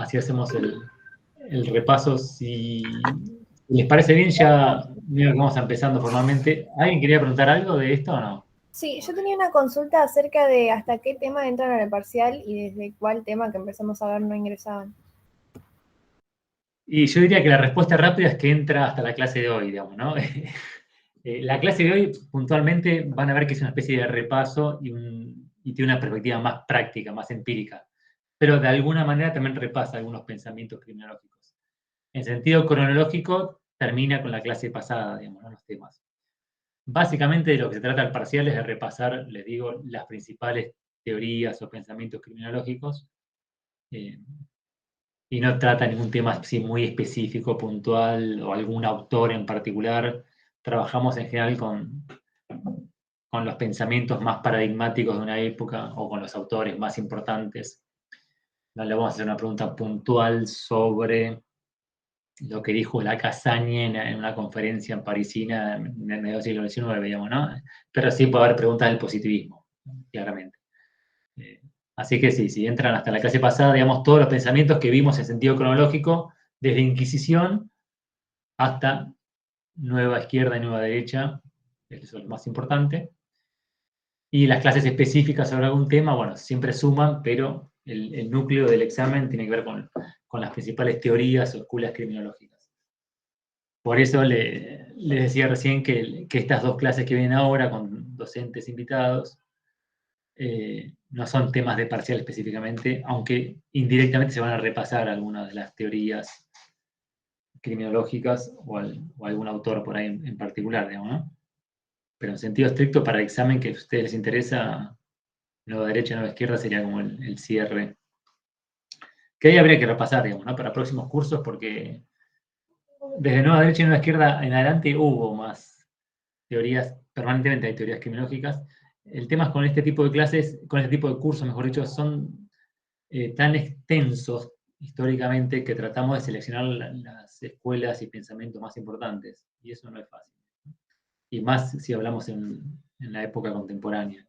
así hacemos el repaso. Si les parece bien, ya mira que vamos empezando formalmente. ¿Alguien quería preguntar algo de esto o no? Sí, yo tenía una consulta acerca de hasta qué tema entran en el parcial y desde cuál tema que empezamos a ver no ingresaban. Y yo diría que la respuesta rápida es que entra hasta la clase de hoy, digamos, ¿no? La clase de hoy, puntualmente, van a ver que es una especie de repaso y tiene una perspectiva más práctica, más empírica. Pero de alguna manera también repasa algunos pensamientos criminológicos. En sentido cronológico, termina con la clase pasada, digamos, ¿no? Los temas. Básicamente de lo que se trata el parcial es de repasar, les digo, las principales teorías o pensamientos criminológicos, y no trata ningún tema así muy específico, puntual, o algún autor en particular. Trabajamos en general con los pensamientos más paradigmáticos de una época o con los autores más importantes. No le vamos a hacer una pregunta puntual sobre lo que dijo Lacassagne en una conferencia en parisina en el medio del siglo XIX, digamos, ¿no? Pero sí puede haber preguntas del positivismo, claramente. Así que sí, si entran hasta la clase pasada, digamos, todos los pensamientos que vimos en sentido cronológico, desde Inquisición hasta nueva izquierda y nueva derecha, eso es lo más importante. Y las clases específicas sobre algún tema, bueno, siempre suman, pero el núcleo del examen tiene que ver con las principales teorías o escuelas criminológicas. Por eso les decía recién que estas dos clases que vienen ahora, con docentes invitados, no son temas de parcial específicamente, aunque indirectamente se van a repasar algunas de las teorías criminológicas o algún autor por ahí en particular, digamos, ¿no? Pero en sentido estricto, para el examen que a ustedes les interesa, nueva derecha, nueva izquierda sería como el cierre. Que ahí habría que repasar, digamos, ¿no? Para próximos cursos, porque desde nueva derecha y nueva izquierda en adelante hubo más teorías, permanentemente hay teorías criminológicas. El tema es con este tipo de clases, con este tipo de cursos, mejor dicho, son tan extensos históricamente que tratamos de seleccionar las escuelas y pensamientos más importantes, y eso no es fácil. Y más si hablamos en la época contemporánea.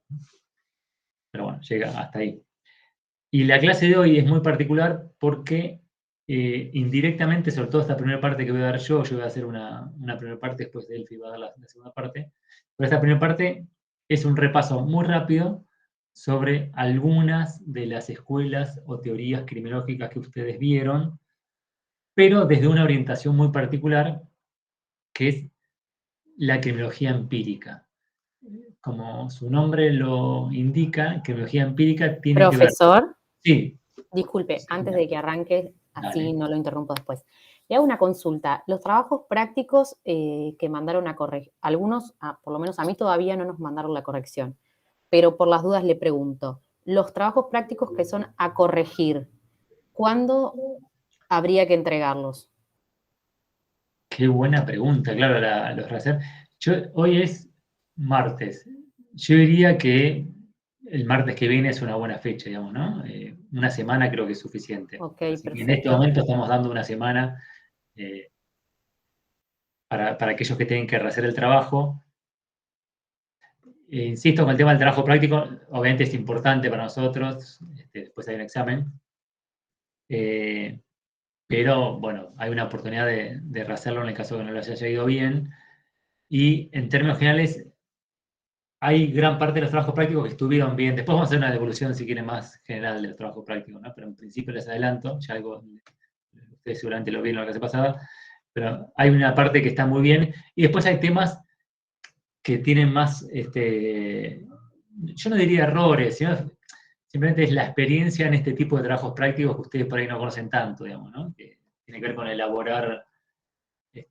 Pero bueno, llega hasta ahí. Y la clase de hoy es muy particular porque indirectamente, sobre todo esta primera parte que voy a dar yo voy a hacer una primera parte, después de Elfi va a dar la segunda parte, pero esta primera parte es un repaso muy rápido sobre algunas de las escuelas o teorías criminológicas que ustedes vieron, pero desde una orientación muy particular, que es la criminología empírica. Como su nombre lo indica, criminología empírica tiene que ver... Profesor, Sí. disculpe, Sí, antes de que arranque, así dale. no lo interrumpo después. Le hago una consulta. Los trabajos prácticos que mandaron a corregir, algunos, por lo menos a mí todavía no nos mandaron la corrección, pero por las dudas le pregunto, los trabajos prácticos que son a corregir, ¿cuándo habría que entregarlos? Qué buena pregunta, claro, los Racer. Hoy es martes. Yo diría que el martes que viene es una buena fecha, digamos, ¿no? Una semana creo que es suficiente. Ok, Así que en este perfecto. momento estamos dando una semana para aquellos que tienen que rehacer el trabajo. Insisto, con el tema del trabajo práctico, obviamente es importante para nosotros, después hay un examen. Pero bueno, hay una oportunidad de rehacerlo en el caso de que no lo haya ido bien. Y en términos generales, hay gran parte de los trabajos prácticos que estuvieron bien. Después vamos a hacer una devolución, si quieren, más general de los trabajos prácticos, ¿no? Pero en principio les adelanto, ya algo, ustedes seguramente lo vieron la clase pasada, pero hay una parte que está muy bien. Y después hay temas que tienen más, yo no diría errores, sino simplemente es la experiencia en este tipo de trabajos prácticos que ustedes por ahí no conocen tanto, digamos, ¿no? Que tiene que ver con elaborar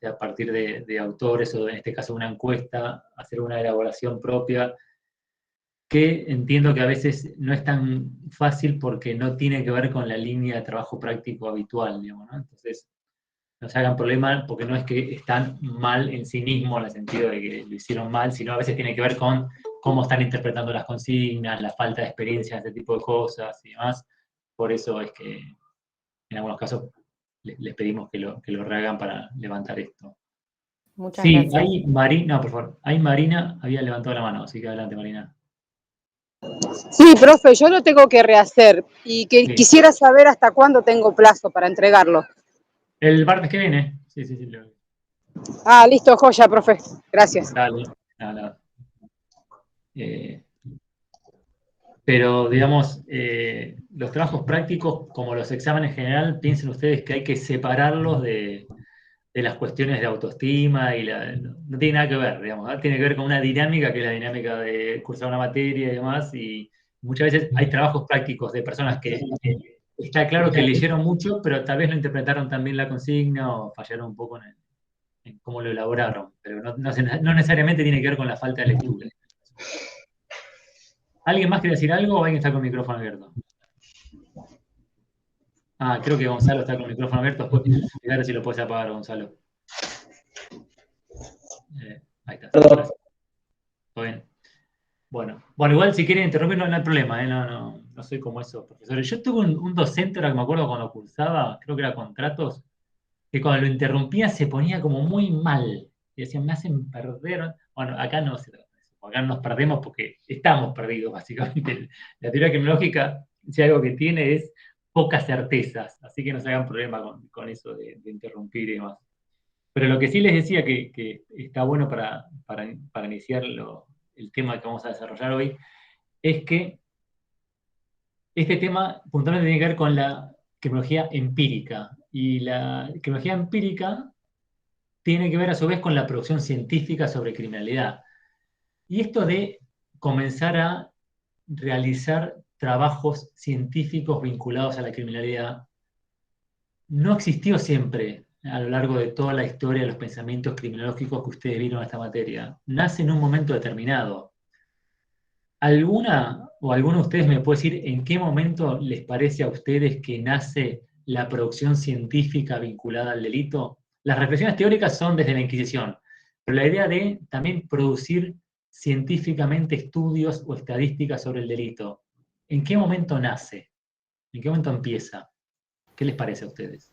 a partir de autores o en este caso una encuesta, hacer una elaboración propia, que entiendo que a veces no es tan fácil porque no tiene que ver con la línea de trabajo práctico habitual, digamos, ¿no? Entonces, no se hagan problema porque no es que están mal en sí mismos, en el sentido de que lo hicieron mal, sino a veces tiene que ver con cómo están interpretando las consignas, la falta de experiencia en este tipo de cosas y demás. Por eso es que en algunos casos les pedimos que lo rehagan para levantar esto. Muchas Sí, gracias. ahí Marina, por favor, ahí Marina había levantado la mano, así que adelante Marina. Sí, profe, yo lo tengo que rehacer y que Sí. quisiera saber hasta cuándo tengo plazo para entregarlo. El martes que viene. Sí. Ah, listo, joya, profe. Gracias. Dale. Nada. Pero, digamos, los trabajos prácticos, como los exámenes en general, piensen ustedes que hay que separarlos de las cuestiones de autoestima no tiene nada que ver, digamos, ¿no? Tiene que ver con una dinámica que es la dinámica de cursar una materia y demás, y muchas veces hay trabajos prácticos de personas que está claro que leyeron mucho, pero tal vez no interpretaron tan bien la consigna o fallaron un poco en cómo lo elaboraron, pero no necesariamente tiene que ver con la falta de lectura. ¿Alguien más quiere decir algo o alguien está con el micrófono abierto? Ah, creo que Gonzalo está con el micrófono abierto. Fíjate si lo puedes apagar, Gonzalo. Ahí está. Gracias. Todo bien. Bueno, igual si quieren interrumpir no hay problema, no soy como esos profesores. Yo tuve un docente, ahora que me acuerdo cuando cursaba, creo que era contratos, que cuando lo interrumpía se ponía como muy mal. Y decían, me hacen perder. Bueno, acá no se trata de eso. Acá nos perdemos porque estamos perdidos, básicamente. La teoría criminológica, si algo que tiene es pocas certezas, así que no se hagan problema con eso de interrumpir y demás. Pero lo que sí les decía que está bueno para iniciar el tema que vamos a desarrollar hoy, es que este tema puntualmente tiene que ver con la criminología empírica. Y la criminología empírica tiene que ver a su vez con la producción científica sobre criminalidad. Y esto de comenzar a realizar trabajos científicos vinculados a la criminalidad no existió siempre a lo largo de toda la historia de los pensamientos criminológicos que ustedes vieron en esta materia. Nace en un momento determinado. ¿Alguna o alguno de ustedes me puede decir en qué momento les parece a ustedes que nace la producción científica vinculada al delito? Las reflexiones teóricas son desde la Inquisición, pero la idea de también producir científicamente estudios o estadísticas sobre el delito, ¿en qué momento nace? ¿En qué momento empieza? ¿Qué les parece a ustedes?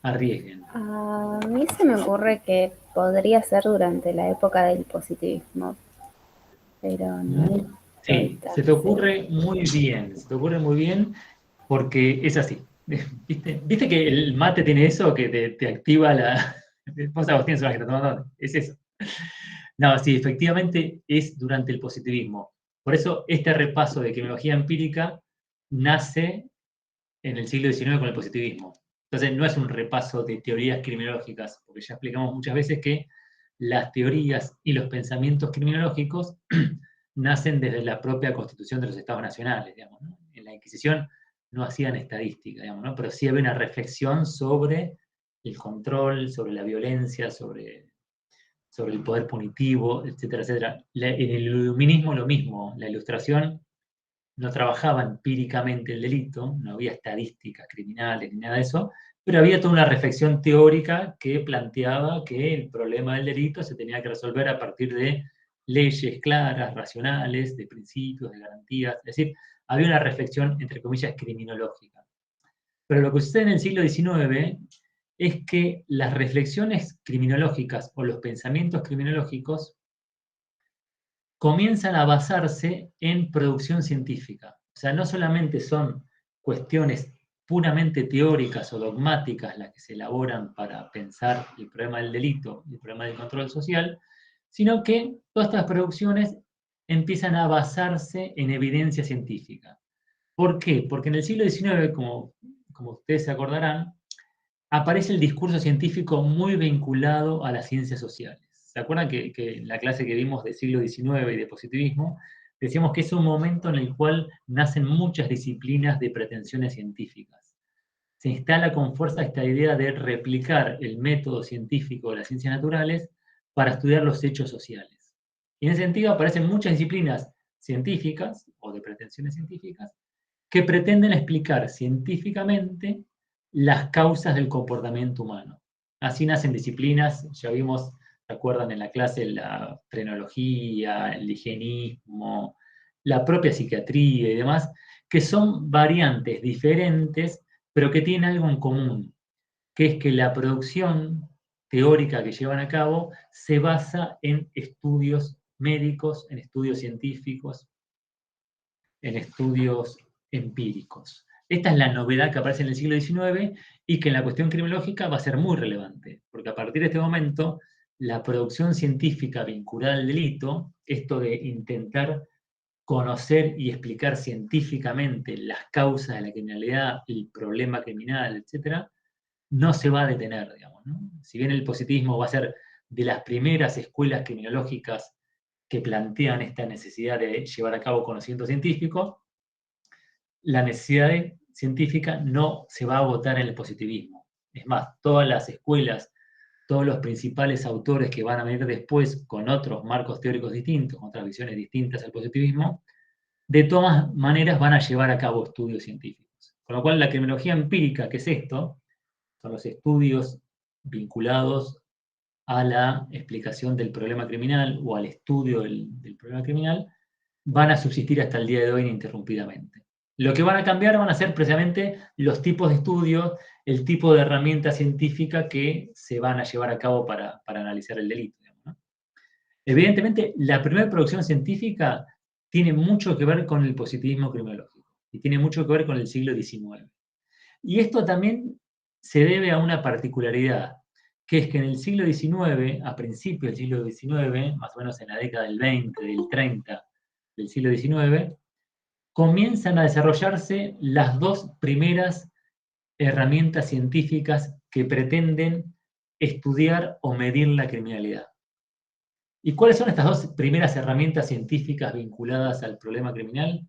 Arriesguen. A mí se me ocurre que podría ser durante la época del positivismo, pero no estoy Sí, tan se te segura. ocurre muy bien porque es así. ¿Viste que el mate tiene eso que te activa la... Vos, Agustín, sos la que está tomando. Es eso. No, sí, efectivamente es durante el positivismo. Por eso este repaso de criminología empírica nace en el siglo XIX con el positivismo. Entonces no es un repaso de teorías criminológicas, porque ya explicamos muchas veces que las teorías y los pensamientos criminológicos nacen desde la propia constitución de los estados nacionales, digamos, ¿no? En la Inquisición no hacían estadística, digamos, ¿no? Pero sí había una reflexión sobre el control, sobre la violencia, sobre el poder punitivo, etcétera, etcétera. En el iluminismo lo mismo, la Ilustración no trabajaba empíricamente el delito, no había estadísticas criminales ni nada de eso, pero había toda una reflexión teórica que planteaba que el problema del delito se tenía que resolver a partir de leyes claras, racionales, de principios, de garantías, es decir, había una reflexión, entre comillas, criminológica. Pero lo que sucede en el siglo XIX es que las reflexiones criminológicas o los pensamientos criminológicos comienzan a basarse en producción científica. O sea, no solamente son cuestiones puramente teóricas o dogmáticas las que se elaboran para pensar el problema del delito y el problema del control social, sino que todas estas producciones empiezan a basarse en evidencia científica. ¿Por qué? Porque en el siglo XIX, como ustedes se acordarán, aparece el discurso científico muy vinculado a las ciencias sociales. ¿Se acuerdan que en la clase que vimos del siglo XIX y de positivismo, decíamos que es un momento en el cual nacen muchas disciplinas de pretensiones científicas? Se instala con fuerza esta idea de replicar el método científico de las ciencias naturales para estudiar los hechos sociales. Y en ese sentido aparecen muchas disciplinas científicas o de pretensiones científicas que pretenden explicar científicamente las causas del comportamiento humano. Así nacen disciplinas, ya vimos, ¿se acuerdan en la clase? La frenología, el higienismo, la propia psiquiatría y demás, que son variantes diferentes, pero que tienen algo en común, que es que la producción teórica que llevan a cabo se basa en estudios médicos, en estudios científicos, en estudios empíricos. Esta es la novedad que aparece en el siglo XIX y que en la cuestión criminológica va a ser muy relevante, porque a partir de este momento, la producción científica vinculada al delito, esto de intentar conocer y explicar científicamente las causas de la criminalidad, el problema criminal, etc., no se va a detener, digamos, ¿no? Si bien el positivismo va a ser de las primeras escuelas criminológicas que plantean esta necesidad de llevar a cabo conocimiento científico, la necesidad científica no se va a agotar en el positivismo. Es más, todas las escuelas, todos los principales autores que van a venir después con otros marcos teóricos distintos, otras visiones distintas al positivismo, de todas maneras van a llevar a cabo estudios científicos. Con lo cual, la criminología empírica, que es esto, son los estudios vinculados a la explicación del problema criminal o al estudio del problema criminal, van a subsistir hasta el día de hoy ininterrumpidamente. Lo que van a cambiar van a ser precisamente los tipos de estudios, el tipo de herramienta científica que se van a llevar a cabo para analizar el delito, ¿no? Evidentemente, la primera producción científica tiene mucho que ver con el positivismo criminológico y tiene mucho que ver con el siglo XIX. Y esto también se debe a una particularidad, que es que en el siglo XIX, a principios del siglo XIX, más o menos en la década del 20, del 30 del siglo XIX, comienzan a desarrollarse las dos primeras herramientas científicas que pretenden estudiar o medir la criminalidad. ¿Y cuáles son estas dos primeras herramientas científicas vinculadas al problema criminal?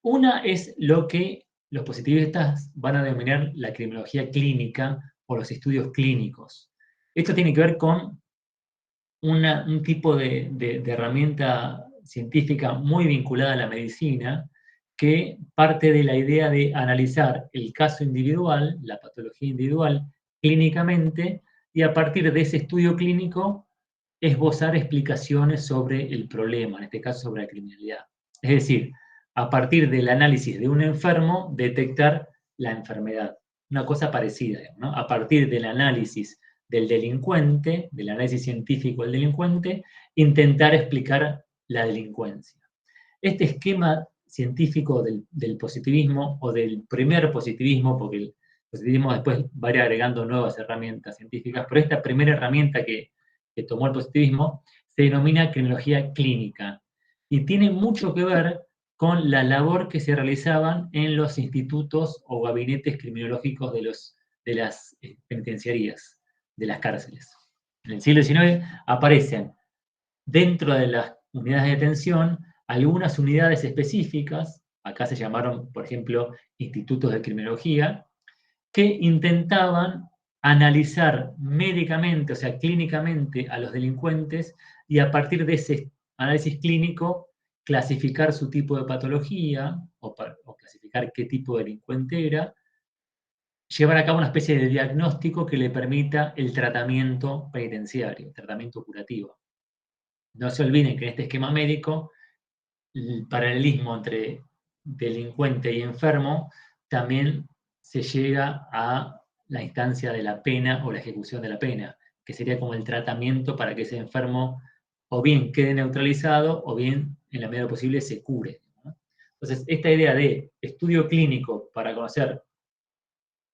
Una es lo que los positivistas van a denominar la criminología clínica o los estudios clínicos. Esto tiene que ver con un tipo de herramienta científica muy vinculada a la medicina, que parte de la idea de analizar el caso individual, la patología individual, clínicamente, y a partir de ese estudio clínico esbozar explicaciones sobre el problema, en este caso sobre la criminalidad. Es decir, a partir del análisis de un enfermo, detectar la enfermedad. Una cosa parecida, ¿no? A partir del análisis del delincuente, del análisis científico del delincuente, intentar explicar la delincuencia. Este esquema científico del positivismo, o del primer positivismo, porque el positivismo después va a ir agregando nuevas herramientas científicas, pero esta primera herramienta que tomó el positivismo se denomina criminología clínica, y tiene mucho que ver con la labor que se realizaban en los institutos o gabinetes criminológicos de las penitenciarías, de las cárceles. En el siglo XIX aparecen dentro de las unidades de detención algunas unidades específicas, acá se llamaron, por ejemplo, institutos de criminología, que intentaban analizar médicamente, o sea, clínicamente a los delincuentes, y a partir de ese análisis clínico clasificar su tipo de patología o clasificar qué tipo de delincuente era, llevar a cabo una especie de diagnóstico que le permita el tratamiento penitenciario, el tratamiento curativo. No se olviden que en este esquema médico, el paralelismo entre delincuente y enfermo también se llega a la instancia de la pena o la ejecución de la pena, que sería como el tratamiento para que ese enfermo o bien quede neutralizado o bien, en la medida posible, se cure, ¿no? Entonces, esta idea de estudio clínico para conocer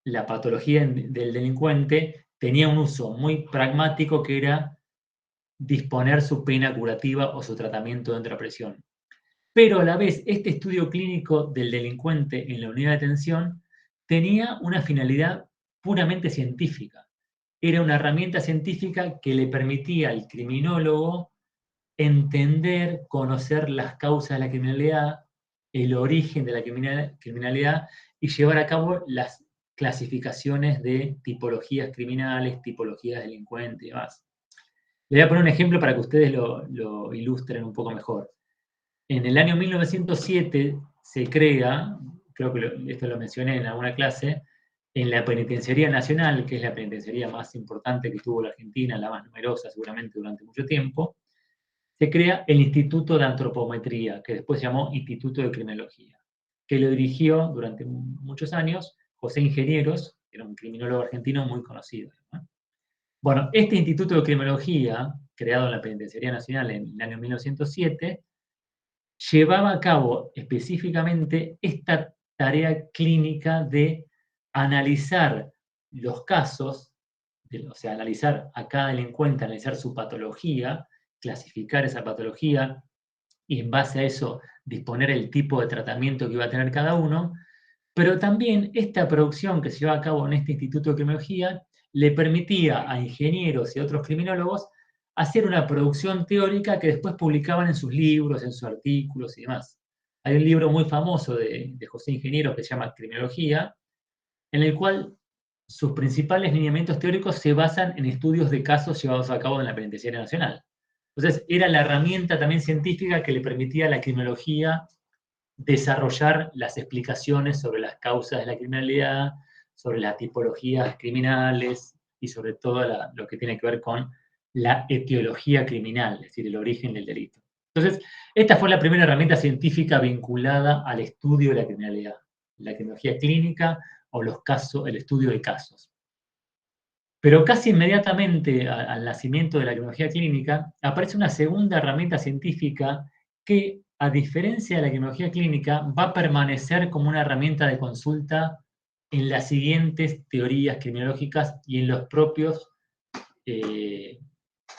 la patología del delincuente tenía un uso muy pragmático, que era disponer su pena curativa o su tratamiento dentro de la prisión. Pero a la vez, este estudio clínico del delincuente en la unidad de detención tenía una finalidad puramente científica. Era una herramienta científica que le permitía al criminólogo entender, conocer las causas de la criminalidad, el origen de la criminalidad, y llevar a cabo las clasificaciones de tipologías criminales, tipologías delincuentes y demás. Les voy a poner un ejemplo para que ustedes lo ilustren un poco mejor. En el año 1907 se crea, creo que esto lo mencioné en alguna clase, en la Penitenciaría Nacional, que es la penitenciaría más importante que tuvo la Argentina, la más numerosa seguramente durante mucho tiempo, se crea el Instituto de Antropometría, que después se llamó Instituto de Criminología, que lo dirigió durante muchos años José Ingenieros, que era un criminólogo argentino muy conocido, ¿no? Bueno, este Instituto de Criminología, creado en la Penitenciaría Nacional en el año 1907, llevaba a cabo específicamente esta tarea clínica de analizar los casos, o sea, analizar a cada delincuente, analizar su patología, clasificar esa patología y en base a eso disponer el tipo de tratamiento que iba a tener cada uno, pero también esta producción que se lleva a cabo en este Instituto de Criminología le permitía a ingenieros y otros criminólogos hacer una producción teórica que después publicaban en sus libros, en sus artículos y demás. Hay un libro muy famoso de José Ingeniero que se llama Criminología, en el cual sus principales lineamientos teóricos se basan en estudios de casos llevados a cabo en la Penitenciaria Nacional. Entonces, era la herramienta también científica que le permitía a la criminología desarrollar las explicaciones sobre las causas de la criminalidad, sobre las tipologías criminales y sobre todo lo que tiene que ver con la etiología criminal, es decir, el origen del delito. Entonces, esta fue la primera herramienta científica vinculada al estudio de la criminalidad, la criminología clínica o el estudio de casos. Pero casi inmediatamente al nacimiento de la criminología clínica aparece una segunda herramienta científica que, a diferencia de la criminología clínica, va a permanecer como una herramienta de consulta en las siguientes teorías criminológicas y en las propias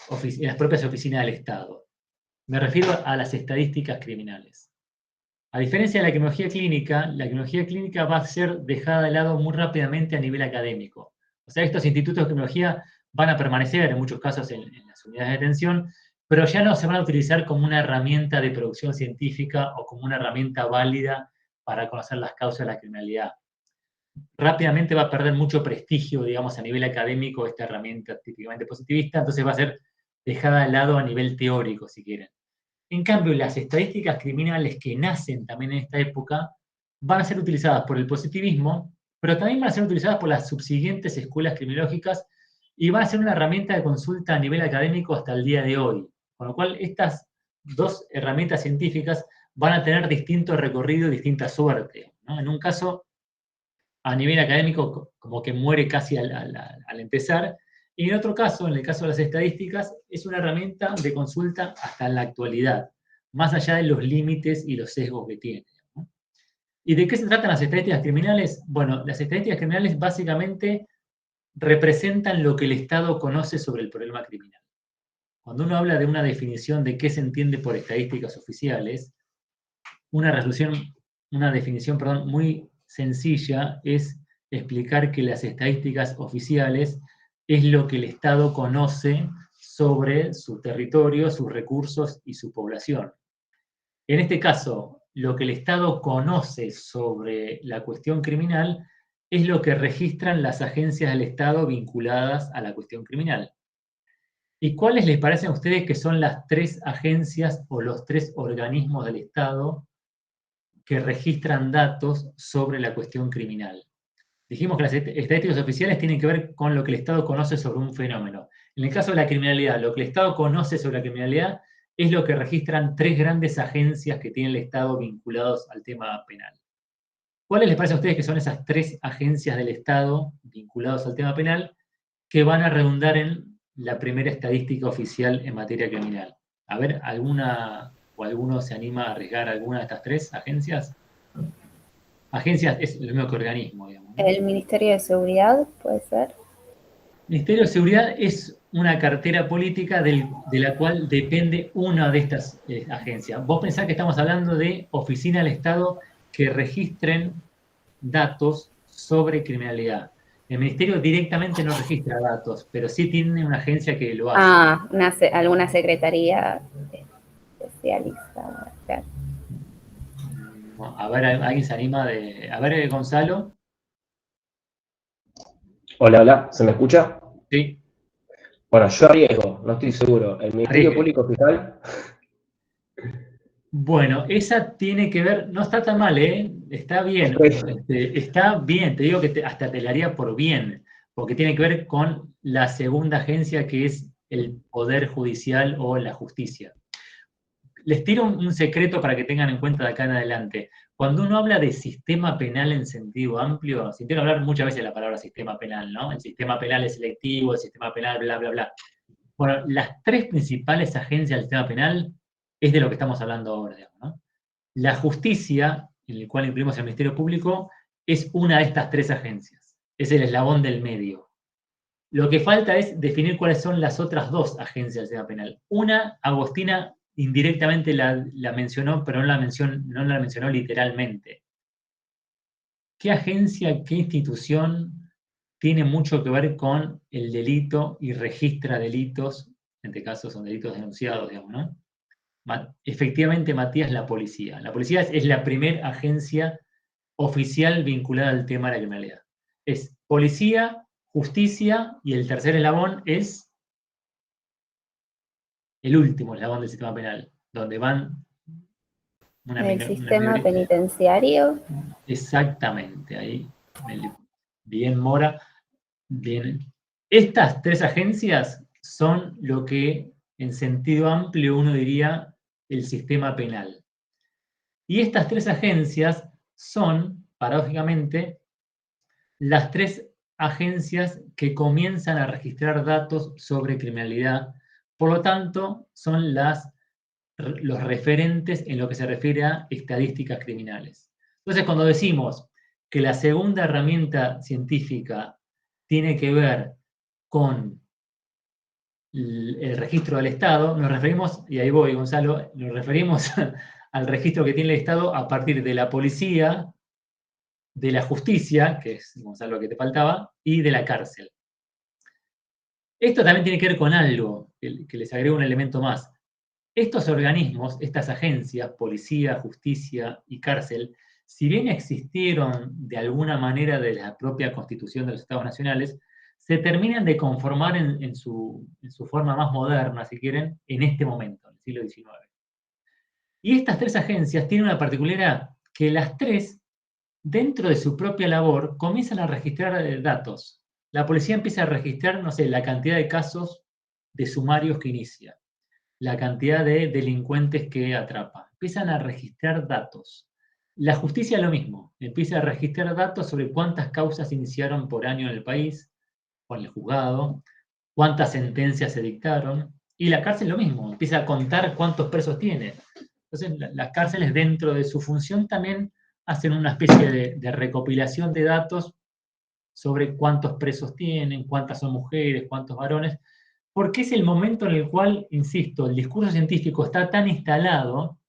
oficinas del Estado. Me refiero a las estadísticas criminales. A diferencia de la criminología clínica va a ser dejada de lado muy rápidamente a nivel académico. O sea, estos institutos de criminología van a permanecer en muchos casos en las unidades de detención, pero ya no se van a utilizar como una herramienta de producción científica o como una herramienta válida para conocer las causas de la criminalidad. Rápidamente va a perder mucho prestigio, digamos, a nivel académico esta herramienta típicamente positivista, entonces va a ser dejada de lado a nivel teórico, si quieren. En cambio, las estadísticas criminales que nacen también en esta época van a ser utilizadas por el positivismo, pero también van a ser utilizadas por las subsiguientes escuelas criminológicas y van a ser una herramienta de consulta a nivel académico hasta el día de hoy. Con lo cual, estas dos herramientas científicas van a tener distinto recorrido y distinta suerte, ¿no? En un caso, a nivel académico, como que muere casi al empezar, y en otro caso, en el caso de las estadísticas, es una herramienta de consulta hasta la actualidad, más allá de los límites y los sesgos que tiene, ¿no? ¿Y de qué se tratan las estadísticas criminales? Bueno, las estadísticas criminales básicamente representan lo que el Estado conoce sobre el problema criminal. Cuando uno habla de una definición de qué se entiende por estadísticas oficiales, una definición muy sencilla es explicar que las estadísticas oficiales es lo que el Estado conoce sobre su territorio, sus recursos y su población. En este caso, lo que el Estado conoce sobre la cuestión criminal es lo que registran las agencias del Estado vinculadas a la cuestión criminal. ¿Y cuáles les parecen a ustedes que son las 3 agencias o los 3 organismos del Estado que registran datos sobre la cuestión criminal? Dijimos que las estadísticas oficiales tienen que ver con lo que el Estado conoce sobre un fenómeno. En el caso de la criminalidad, lo que el Estado conoce sobre la criminalidad es lo que registran 3 grandes agencias que tiene el Estado vinculados al tema penal. ¿Cuáles les parece a ustedes que son esas 3 agencias del Estado vinculados al tema penal que van a redundar en la primera estadística oficial en materia criminal? A ver, ¿alguna o alguno se anima a arriesgar alguna de estas 3 agencias? Agencias es lo mismo que organismo, digamos, ¿no? El Ministerio de Seguridad, puede ser. El Ministerio de Seguridad es una cartera política de la cual depende una de estas agencias. Vos pensás que estamos hablando de oficinas del Estado que registren datos sobre criminalidad. El Ministerio directamente no registra datos, pero sí tiene una agencia que lo hace. Alguna secretaría especializada. Claro. A ver, ¿alguien se anima de...? A ver, Gonzalo. Hola, ¿se me escucha? Sí. Bueno, yo arriesgo, no estoy seguro. ¿El Ministerio Público Fiscal? Bueno, esa tiene que ver, no está tan mal, está bien, está bien, te digo que hasta te la haría por bien, porque tiene que ver con la segunda agencia que es el Poder Judicial o la Justicia. Les tiro un secreto para que tengan en cuenta de acá en adelante. Cuando uno habla de sistema penal en sentido amplio, se entiende hablar muchas veces de la palabra sistema penal, ¿no? El sistema penal es selectivo, el sistema penal, bla, bla, bla. Bueno, las 3 principales agencias del sistema penal es de lo que estamos hablando ahora, digamos, ¿no? La justicia, en el cual incluimos el Ministerio Público, es una de estas 3 agencias. Es el eslabón del medio. Lo que falta es definir cuáles son las otras 2 agencias del sistema penal. Una, Agostina indirectamente la mencionó, pero no la mencionó literalmente. ¿Qué agencia, qué institución tiene mucho que ver con el delito y registra delitos? En este caso son delitos denunciados, digamos, ¿no? Efectivamente, Matías, la policía. La policía es la primera agencia oficial vinculada al tema de la criminalidad. Es policía, justicia, y el tercer eslabón es el último eslabón del sistema penal, donde van El sistema penitenciario. Exactamente, ahí. Bien, Mora. Bien. Estas 3 agencias son lo que, en sentido amplio, uno diría el sistema penal. Y estas 3 agencias son, paradójicamente, las 3 agencias que comienzan a registrar datos sobre criminalidad. Por lo tanto, son los referentes en lo que se refiere a estadísticas criminales. Entonces, cuando decimos que la segunda herramienta científica tiene que ver con el registro del Estado, nos referimos, y ahí voy, Gonzalo, nos referimos al registro que tiene el Estado a partir de la policía, de la justicia, que es, Gonzalo, lo que te faltaba, y de la cárcel. Esto también tiene que ver con algo, que les agrego un elemento más. Estos organismos, estas agencias, policía, justicia y cárcel, si bien existieron de alguna manera de la propia constitución de los Estados nacionales, se terminan de conformar en su forma más moderna, si quieren, en este momento, en el siglo XIX. Y estas 3 agencias tienen una particularidad, que las 3, dentro de su propia labor, comienzan a registrar datos. La policía empieza a registrar, no sé, la cantidad de casos de sumarios que inicia, la cantidad de delincuentes que atrapa. Empiezan a registrar datos. La justicia lo mismo, empieza a registrar datos sobre cuántas causas iniciaron por año en el país, con el juzgado, cuántas sentencias se dictaron, y la cárcel lo mismo, empieza a contar cuántos presos tiene. Entonces, las cárceles, dentro de su función, también hacen una especie de recopilación de datos sobre cuántos presos tienen, cuántas son mujeres, cuántos varones, porque es el momento en el cual, insisto, el discurso científico está tan instalado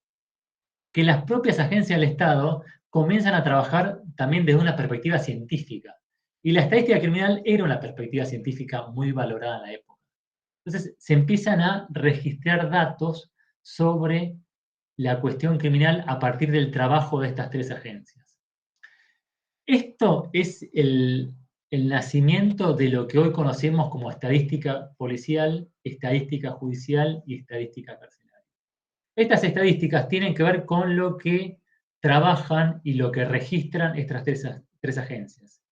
que las propias agencias del Estado comienzan a trabajar también desde una perspectiva científica. Y la estadística criminal era una perspectiva científica muy valorada en la época. Entonces, se empiezan a registrar datos sobre la cuestión criminal a partir del trabajo de estas 3 agencias. Esto es el nacimiento de lo que hoy conocemos como estadística policial, estadística judicial y estadística carcelaria. Estas estadísticas tienen que ver con lo que trabajan y lo que registran estas 3 agencias.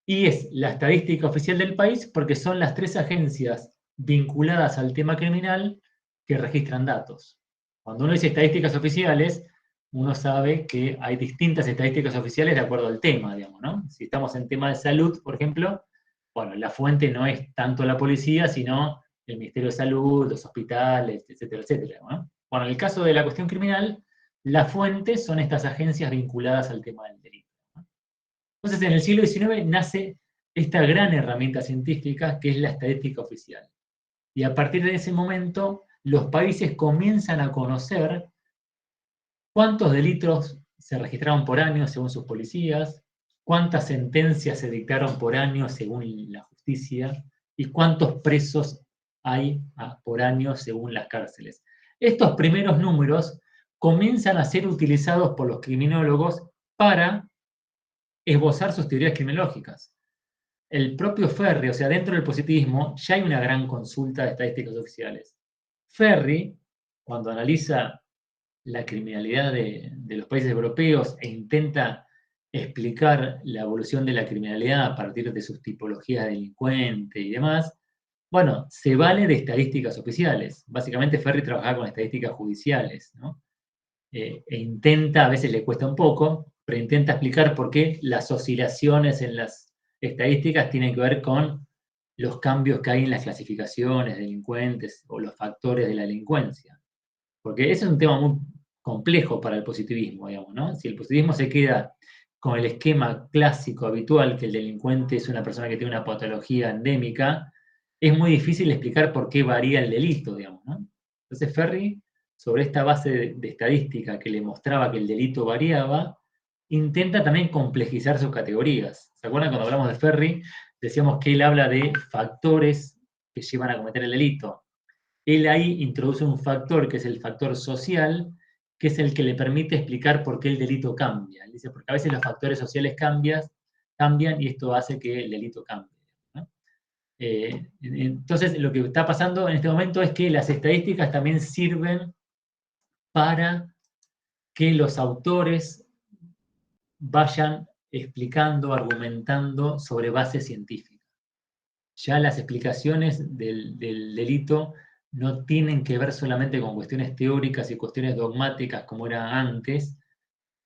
Y es la estadística oficial del país porque son las 3 agencias vinculadas al tema criminal que registran datos. Cuando uno dice estadísticas oficiales, uno sabe que hay distintas estadísticas oficiales de acuerdo al tema, digamos, ¿no? Si estamos en tema de salud, por ejemplo, bueno, la fuente no es tanto la policía, sino el Ministerio de Salud, los hospitales, etcétera, etcétera, ¿no? Bueno, en el caso de la cuestión criminal, la fuente son estas agencias vinculadas al tema del delito, ¿no? Entonces, en el siglo XIX nace esta gran herramienta científica que es la estadística oficial. Y a partir de ese momento, los países comienzan a conocer cuántos delitos se registraron por año según sus policías, cuántas sentencias se dictaron por año según la justicia y cuántos presos hay por año según las cárceles. Estos primeros números comienzan a ser utilizados por los criminólogos para esbozar sus teorías criminológicas. El propio Ferri, o sea, dentro del positivismo, ya hay una gran consulta de estadísticas oficiales. Ferri, cuando analiza la criminalidad de los países europeos e intenta explicar la evolución de la criminalidad a partir de sus tipologías de delincuente y demás, bueno, se vale de estadísticas oficiales. Básicamente Ferri trabajaba con estadísticas judiciales, ¿no? E intenta, a veces le cuesta un poco, pero intenta explicar por qué las oscilaciones en las estadísticas tienen que ver con los cambios que hay en las clasificaciones de delincuentes o los factores de la delincuencia. Porque ese es un tema muy complejo para el positivismo, digamos, ¿no? Si el positivismo se queda con el esquema clásico habitual, que el delincuente es una persona que tiene una patología endémica, es muy difícil explicar por qué varía el delito, digamos, ¿no? Entonces Ferri, sobre esta base de estadística que le mostraba que el delito variaba, intenta también complejizar sus categorías. ¿Se acuerdan cuando hablamos de Ferri? Decíamos que él habla de factores que llevan a cometer el delito. Él ahí introduce un factor que es el factor social, que es el que le permite explicar por qué el delito cambia. Él dice, porque a veces los factores sociales cambian y esto hace que el delito cambie, ¿no? Entonces, lo que está pasando en este momento es que las estadísticas también sirven para que los autores vayan explicando, argumentando sobre base científica. Ya las explicaciones del delito no tienen que ver solamente con cuestiones teóricas y cuestiones dogmáticas como era antes,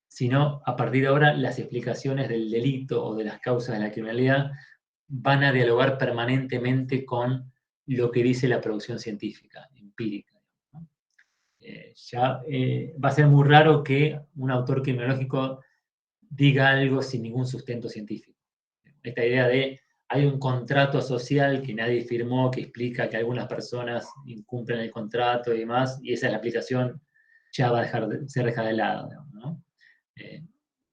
sino a partir de ahora las explicaciones del delito o de las causas de la criminalidad van a dialogar permanentemente con lo que dice la producción científica, empírica, ¿no? Va a ser muy raro que un autor criminológico diga algo sin ningún sustento científico. Esta idea de hay un contrato social que nadie firmó que explica que algunas personas incumplen el contrato y demás, y esa es la aplicación, ya va a ser dejada de lado, ¿no?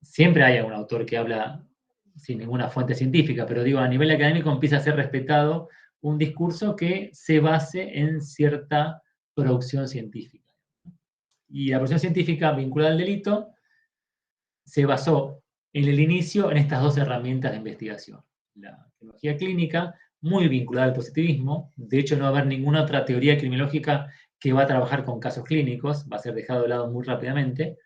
Siempre hay algún autor que habla sin ninguna fuente científica, pero digo, a nivel académico empieza a ser respetado un discurso que se base en cierta producción científica. Y la producción científica vinculada al delito se basó en el inicio en estas dos herramientas de investigación. La criminología clínica, muy vinculada al positivismo, de hecho no va a haber ninguna otra teoría criminológica que va a trabajar con casos clínicos, va a ser dejado de lado muy rápidamente,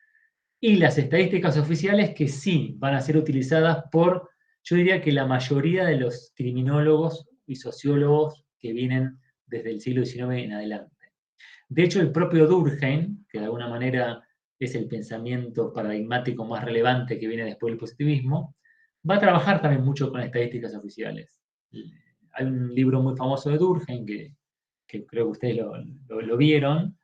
y las estadísticas oficiales que sí van a ser utilizadas por, yo diría que la mayoría de los criminólogos y sociólogos que vienen desde el siglo XIX en adelante. De hecho, el propio Durkheim, que de alguna manera es el pensamiento paradigmático más relevante que viene después del positivismo, va a trabajar también mucho con estadísticas oficiales. Hay un libro muy famoso de Durkheim, que creo que ustedes lo vieron,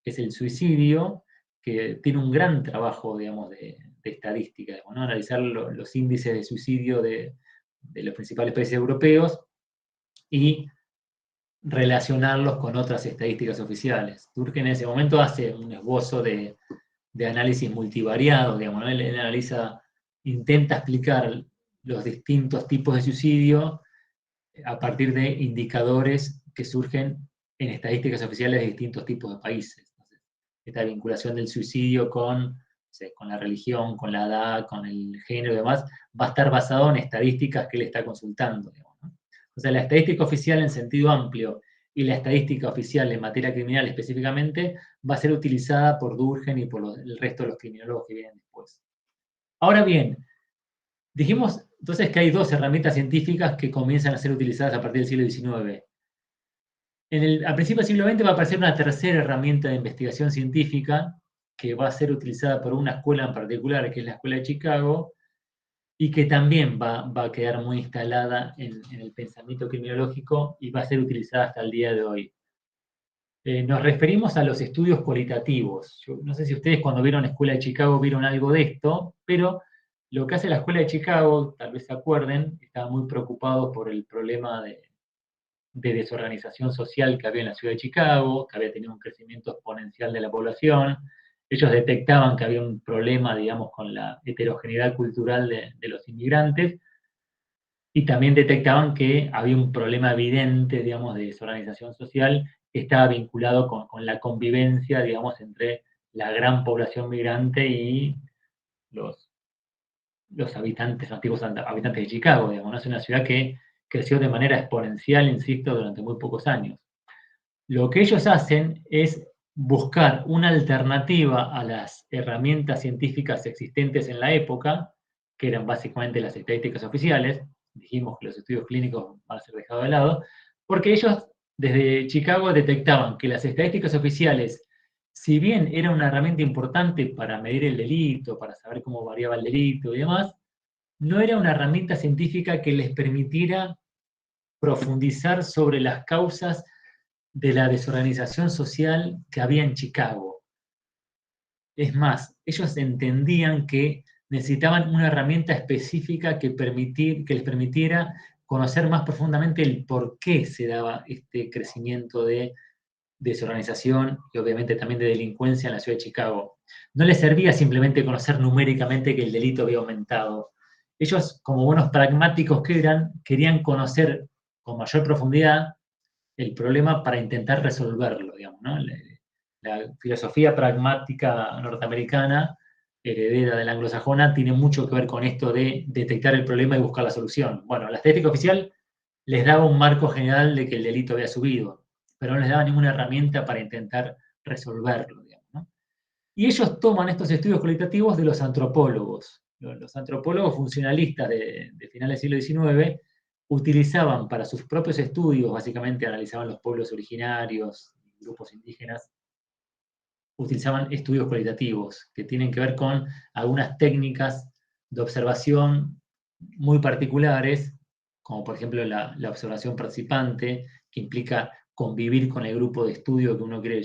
que es El suicidio, que tiene un gran trabajo, digamos, de estadística, digamos, ¿no? Analizar los índices de suicidio de los principales países europeos y relacionarlos con otras estadísticas oficiales. Durkheim en ese momento hace un esbozo de análisis multivariado, digamos, ¿no? Él analiza, intenta explicar los distintos tipos de suicidio a partir de indicadores que surgen en estadísticas oficiales de distintos tipos de países. Entonces, esta vinculación del suicidio con la religión, con la edad, con el género y demás, va a estar basado en estadísticas que él está consultando, digamos, ¿no? O sea, la estadística oficial en sentido amplio y la estadística oficial en materia criminal específicamente va a ser utilizada por Durkheim y por el resto de los criminólogos que vienen después. Ahora bien, dijimos entonces que hay dos herramientas científicas que comienzan a ser utilizadas a partir del siglo XIX. A principios del siglo XX va a aparecer una tercera herramienta de investigación científica que va a ser utilizada por una escuela en particular, que es la Escuela de Chicago, y que también va a quedar muy instalada en el pensamiento criminológico y va a ser utilizada hasta el día de hoy. Nos referimos a los estudios cualitativos. Yo no sé si ustedes cuando vieron la Escuela de Chicago vieron algo de esto, pero lo que hace la Escuela de Chicago, tal vez se acuerden, estaban muy preocupados por el problema de desorganización social que había en la ciudad de Chicago, que había tenido un crecimiento exponencial de la población. Ellos detectaban que había un problema, digamos, con la heterogeneidad cultural de los inmigrantes, y también detectaban que había un problema evidente, digamos, de desorganización social que estaba vinculado con la convivencia, digamos, entre la gran población migrante y los habitantes, antiguos habitantes de Chicago, digamos, ¿no? Es una ciudad que creció de manera exponencial, insisto, durante muy pocos años. Lo que ellos hacen es buscar una alternativa a las herramientas científicas existentes en la época, que eran básicamente las estadísticas oficiales. Dijimos que los estudios clínicos van a ser dejados de lado, porque ellos desde Chicago detectaban que las estadísticas oficiales, si bien era una herramienta importante para medir el delito, para saber cómo variaba el delito y demás, no era una herramienta científica que les permitiera profundizar sobre las causas de la desorganización social que había en Chicago. Es más, ellos entendían que necesitaban una herramienta específica que les permitiera conocer más profundamente el por qué se daba este crecimiento de desorganización y obviamente también de delincuencia en la ciudad de Chicago. No les servía simplemente conocer numéricamente que el delito había aumentado. Ellos, como buenos pragmáticos que eran, querían conocer con mayor profundidad el problema para intentar resolverlo, digamos, ¿no? La filosofía pragmática norteamericana, heredera de la anglosajona, tiene mucho que ver con esto de detectar el problema y buscar la solución. Bueno, la estadística oficial les daba un marco general de que el delito había subido, pero no les daba ninguna herramienta para intentar resolverlo, digamos, ¿no? Y ellos toman estos estudios cualitativos de los antropólogos. Los antropólogos funcionalistas de finales del siglo XIX utilizaban para sus propios estudios, básicamente analizaban los pueblos originarios, grupos indígenas, utilizaban estudios cualitativos que tienen que ver con algunas técnicas de observación muy particulares, como por ejemplo la observación participante, que implica convivir con el grupo de estudio que uno quiere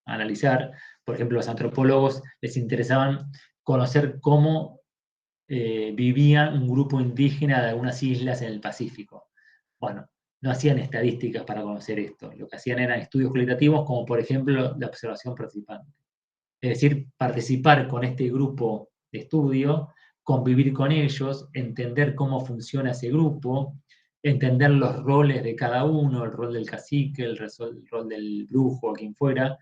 analizar. Por ejemplo, los antropólogos les interesaban conocer cómo vivía un grupo indígena de algunas islas en el Pacífico. Bueno, no hacían estadísticas para conocer esto, lo que hacían eran estudios cualitativos, como por ejemplo la observación participante. Es decir, participar con este grupo de estudio, convivir con ellos, entender cómo funciona ese grupo, entender los roles de cada uno, el rol del cacique, el rol del brujo, o quien fuera,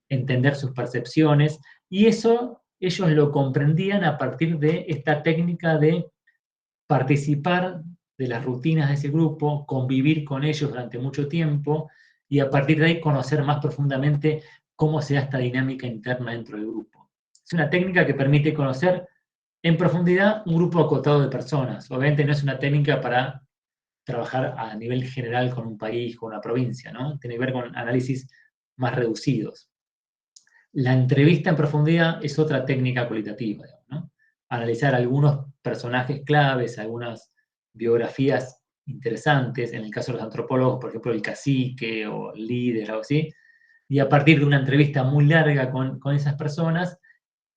entender sus percepciones, y eso ellos lo comprendían a partir de esta técnica de participar de las rutinas de ese grupo, convivir con ellos durante mucho tiempo, y a partir de ahí conocer más profundamente cómo se da esta dinámica interna dentro del grupo. Es una técnica que permite conocer en profundidad un grupo acotado de personas. Obviamente no es una técnica para trabajar a nivel general con un país, con una provincia, ¿no? Tiene que ver con análisis más reducidos. La entrevista en profundidad es otra técnica cualitativa, ¿no? Analizar algunos personajes claves, algunas biografías interesantes, en el caso de los antropólogos, por ejemplo, el cacique o el líder, algo así, y a partir de una entrevista muy larga con esas personas,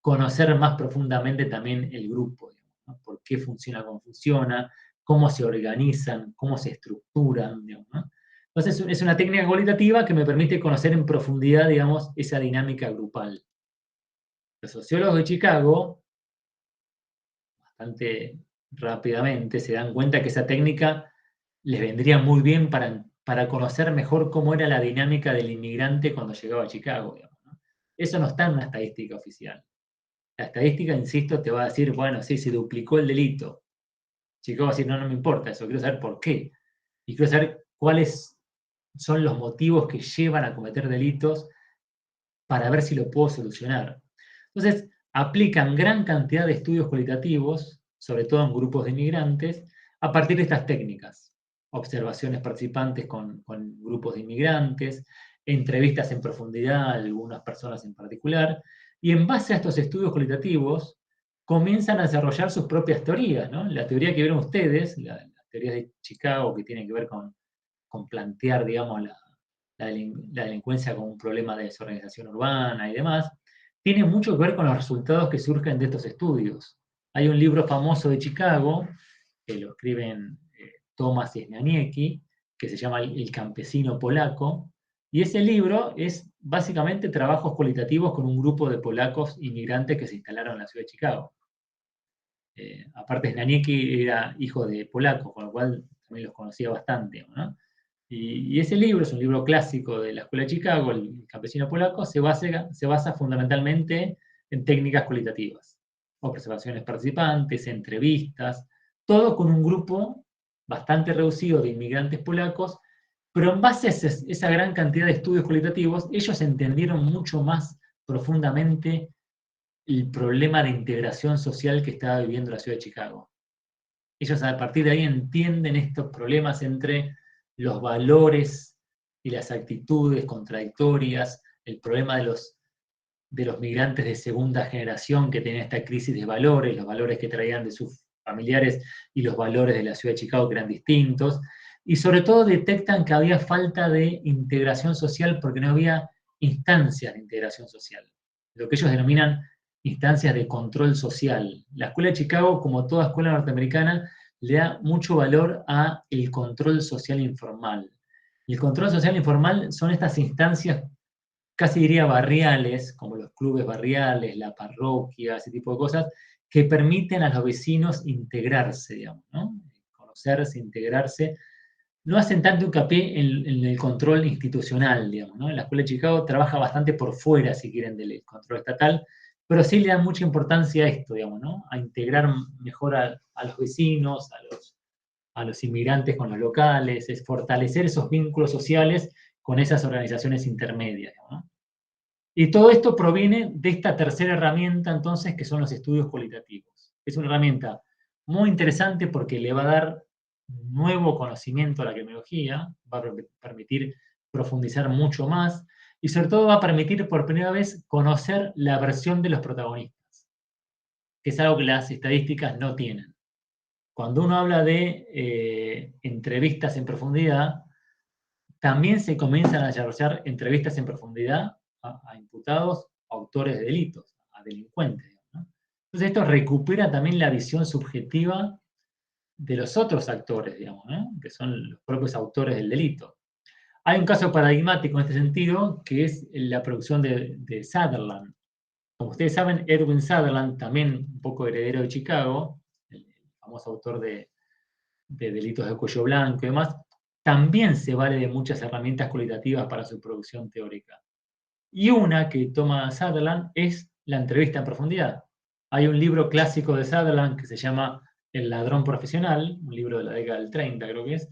conocer más profundamente también el grupo, digamos, ¿no? Por qué funciona como funciona, cómo se organizan, cómo se estructuran, digamos, ¿no? Entonces es una técnica cualitativa que me permite conocer en profundidad, digamos, esa dinámica grupal. Los sociólogos de Chicago, bastante rápidamente, se dan cuenta que esa técnica les vendría muy bien para conocer mejor cómo era la dinámica del inmigrante cuando llegaba a Chicago, digamos, ¿no? Eso no está en una estadística oficial. La estadística, insisto, te va a decir, bueno, sí, se duplicó el delito. Chicago va a decir, no, no me importa eso, quiero saber por qué. Y quiero saber cuáles son los motivos que llevan a cometer delitos para ver si lo puedo solucionar. Entonces, aplican gran cantidad de estudios cualitativos, sobre todo en grupos de inmigrantes, a partir de estas técnicas. Observaciones participantes con grupos de inmigrantes, entrevistas en profundidad a algunas personas en particular, y en base a estos estudios cualitativos comienzan a desarrollar sus propias teorías, ¿no? La teoría que vieron ustedes, la teoría de Chicago, que tiene que ver con plantear, digamos, la delincuencia como un problema de desorganización urbana y demás, tiene mucho que ver con los resultados que surgen de estos estudios. Hay un libro famoso de Chicago, que lo escriben Thomas y Snaniecki, que se llama El campesino polaco, y ese libro es básicamente trabajos cualitativos con un grupo de polacos inmigrantes que se instalaron en la ciudad de Chicago. Aparte, Snaniecki era hijo de polacos, con lo cual también los conocía bastante, ¿no? Y ese libro es un libro clásico de la Escuela de Chicago, El campesino polaco, se basa fundamentalmente en técnicas cualitativas. Observaciones participantes, entrevistas, todo con un grupo bastante reducido de inmigrantes polacos, pero en base a esa gran cantidad de estudios cualitativos, ellos entendieron mucho más profundamente el problema de integración social que estaba viviendo la ciudad de Chicago. Ellos a partir de ahí entienden estos problemas entre los valores y las actitudes contradictorias, el problema de los migrantes de segunda generación que tenían esta crisis de valores, los valores que traían de sus familiares y los valores de la ciudad de Chicago que eran distintos, y sobre todo detectan que había falta de integración social porque no había instancias de integración social, lo que ellos denominan instancias de control social. La Escuela de Chicago, como toda escuela norteamericana, le da mucho valor a el control social informal. Y el control social informal son estas instancias, casi diría barriales, como los clubes barriales, la parroquia, ese tipo de cosas, que permiten a los vecinos integrarse, digamos, ¿no? Conocerse, integrarse. No hacen tanto hincapié en el control institucional, digamos, ¿no? La Escuela de Chicago trabaja bastante por fuera, si quieren, del control estatal, pero sí le dan mucha importancia a esto, digamos, ¿no? A integrar mejor a los vecinos, a los inmigrantes con los locales, es fortalecer esos vínculos sociales con esas organizaciones intermedias, ¿no? Y todo esto proviene de esta tercera herramienta, entonces, que son los estudios cualitativos. Es una herramienta muy interesante porque le va a dar nuevo conocimiento a la criminología, va a permitir profundizar mucho más y sobre todo va a permitir por primera vez conocer la versión de los protagonistas, que es algo que las estadísticas no tienen. Cuando uno habla de entrevistas en profundidad, también se comienzan a desarrollar entrevistas en profundidad a imputados, a autores de delitos, a delincuentes, ¿no? Entonces esto recupera también la visión subjetiva de los otros actores, digamos, ¿no? Que son los propios autores del delito. Hay un caso paradigmático en este sentido, que es la producción de Sutherland. Como ustedes saben, Edwin Sutherland, también un poco heredero de Chicago, el famoso autor de Delitos de Cuello Blanco y demás, también se vale de muchas herramientas cualitativas para su producción teórica. Y una que toma Sutherland es la entrevista en profundidad. Hay un libro clásico de Sutherland que se llama El ladrón profesional, un libro de la década del 30 creo que es,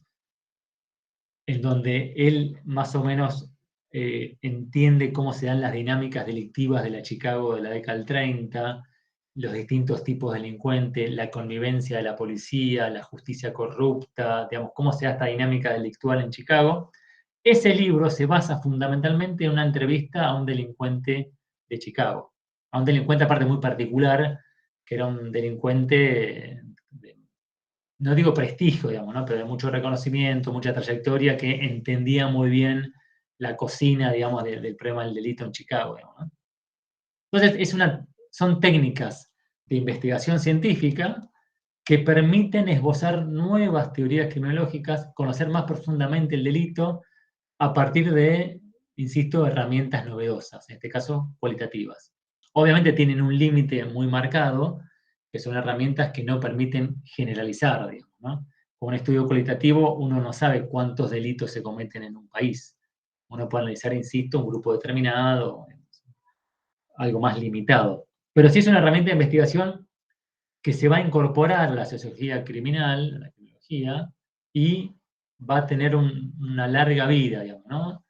en donde él más o menos entiende cómo se dan las dinámicas delictivas de la Chicago de la década del 30, los distintos tipos de delincuentes, la connivencia de la policía, la justicia corrupta, digamos, cómo se da esta dinámica delictual en Chicago. Ese libro se basa fundamentalmente en una entrevista a un delincuente de Chicago, a un delincuente aparte muy particular, que era un delincuente, no digo prestigio, digamos, ¿no? Pero de mucho reconocimiento, mucha trayectoria, que entendía muy bien la cocina, digamos, del problema del delito en Chicago, digamos, ¿no? Entonces, son técnicas de investigación científica que permiten esbozar nuevas teorías criminológicas, conocer más profundamente el delito a partir de, insisto, herramientas novedosas, en este caso cualitativas. Obviamente tienen un límite muy marcado, que son herramientas que no permiten generalizar, digamos, ¿no? Con un estudio cualitativo uno no sabe cuántos delitos se cometen en un país. Uno puede analizar, insisto, un grupo determinado, algo más limitado. Pero sí es una herramienta de investigación que se va a incorporar a la sociología criminal, a la criminología, y va a tener una larga vida, digamos, ¿no?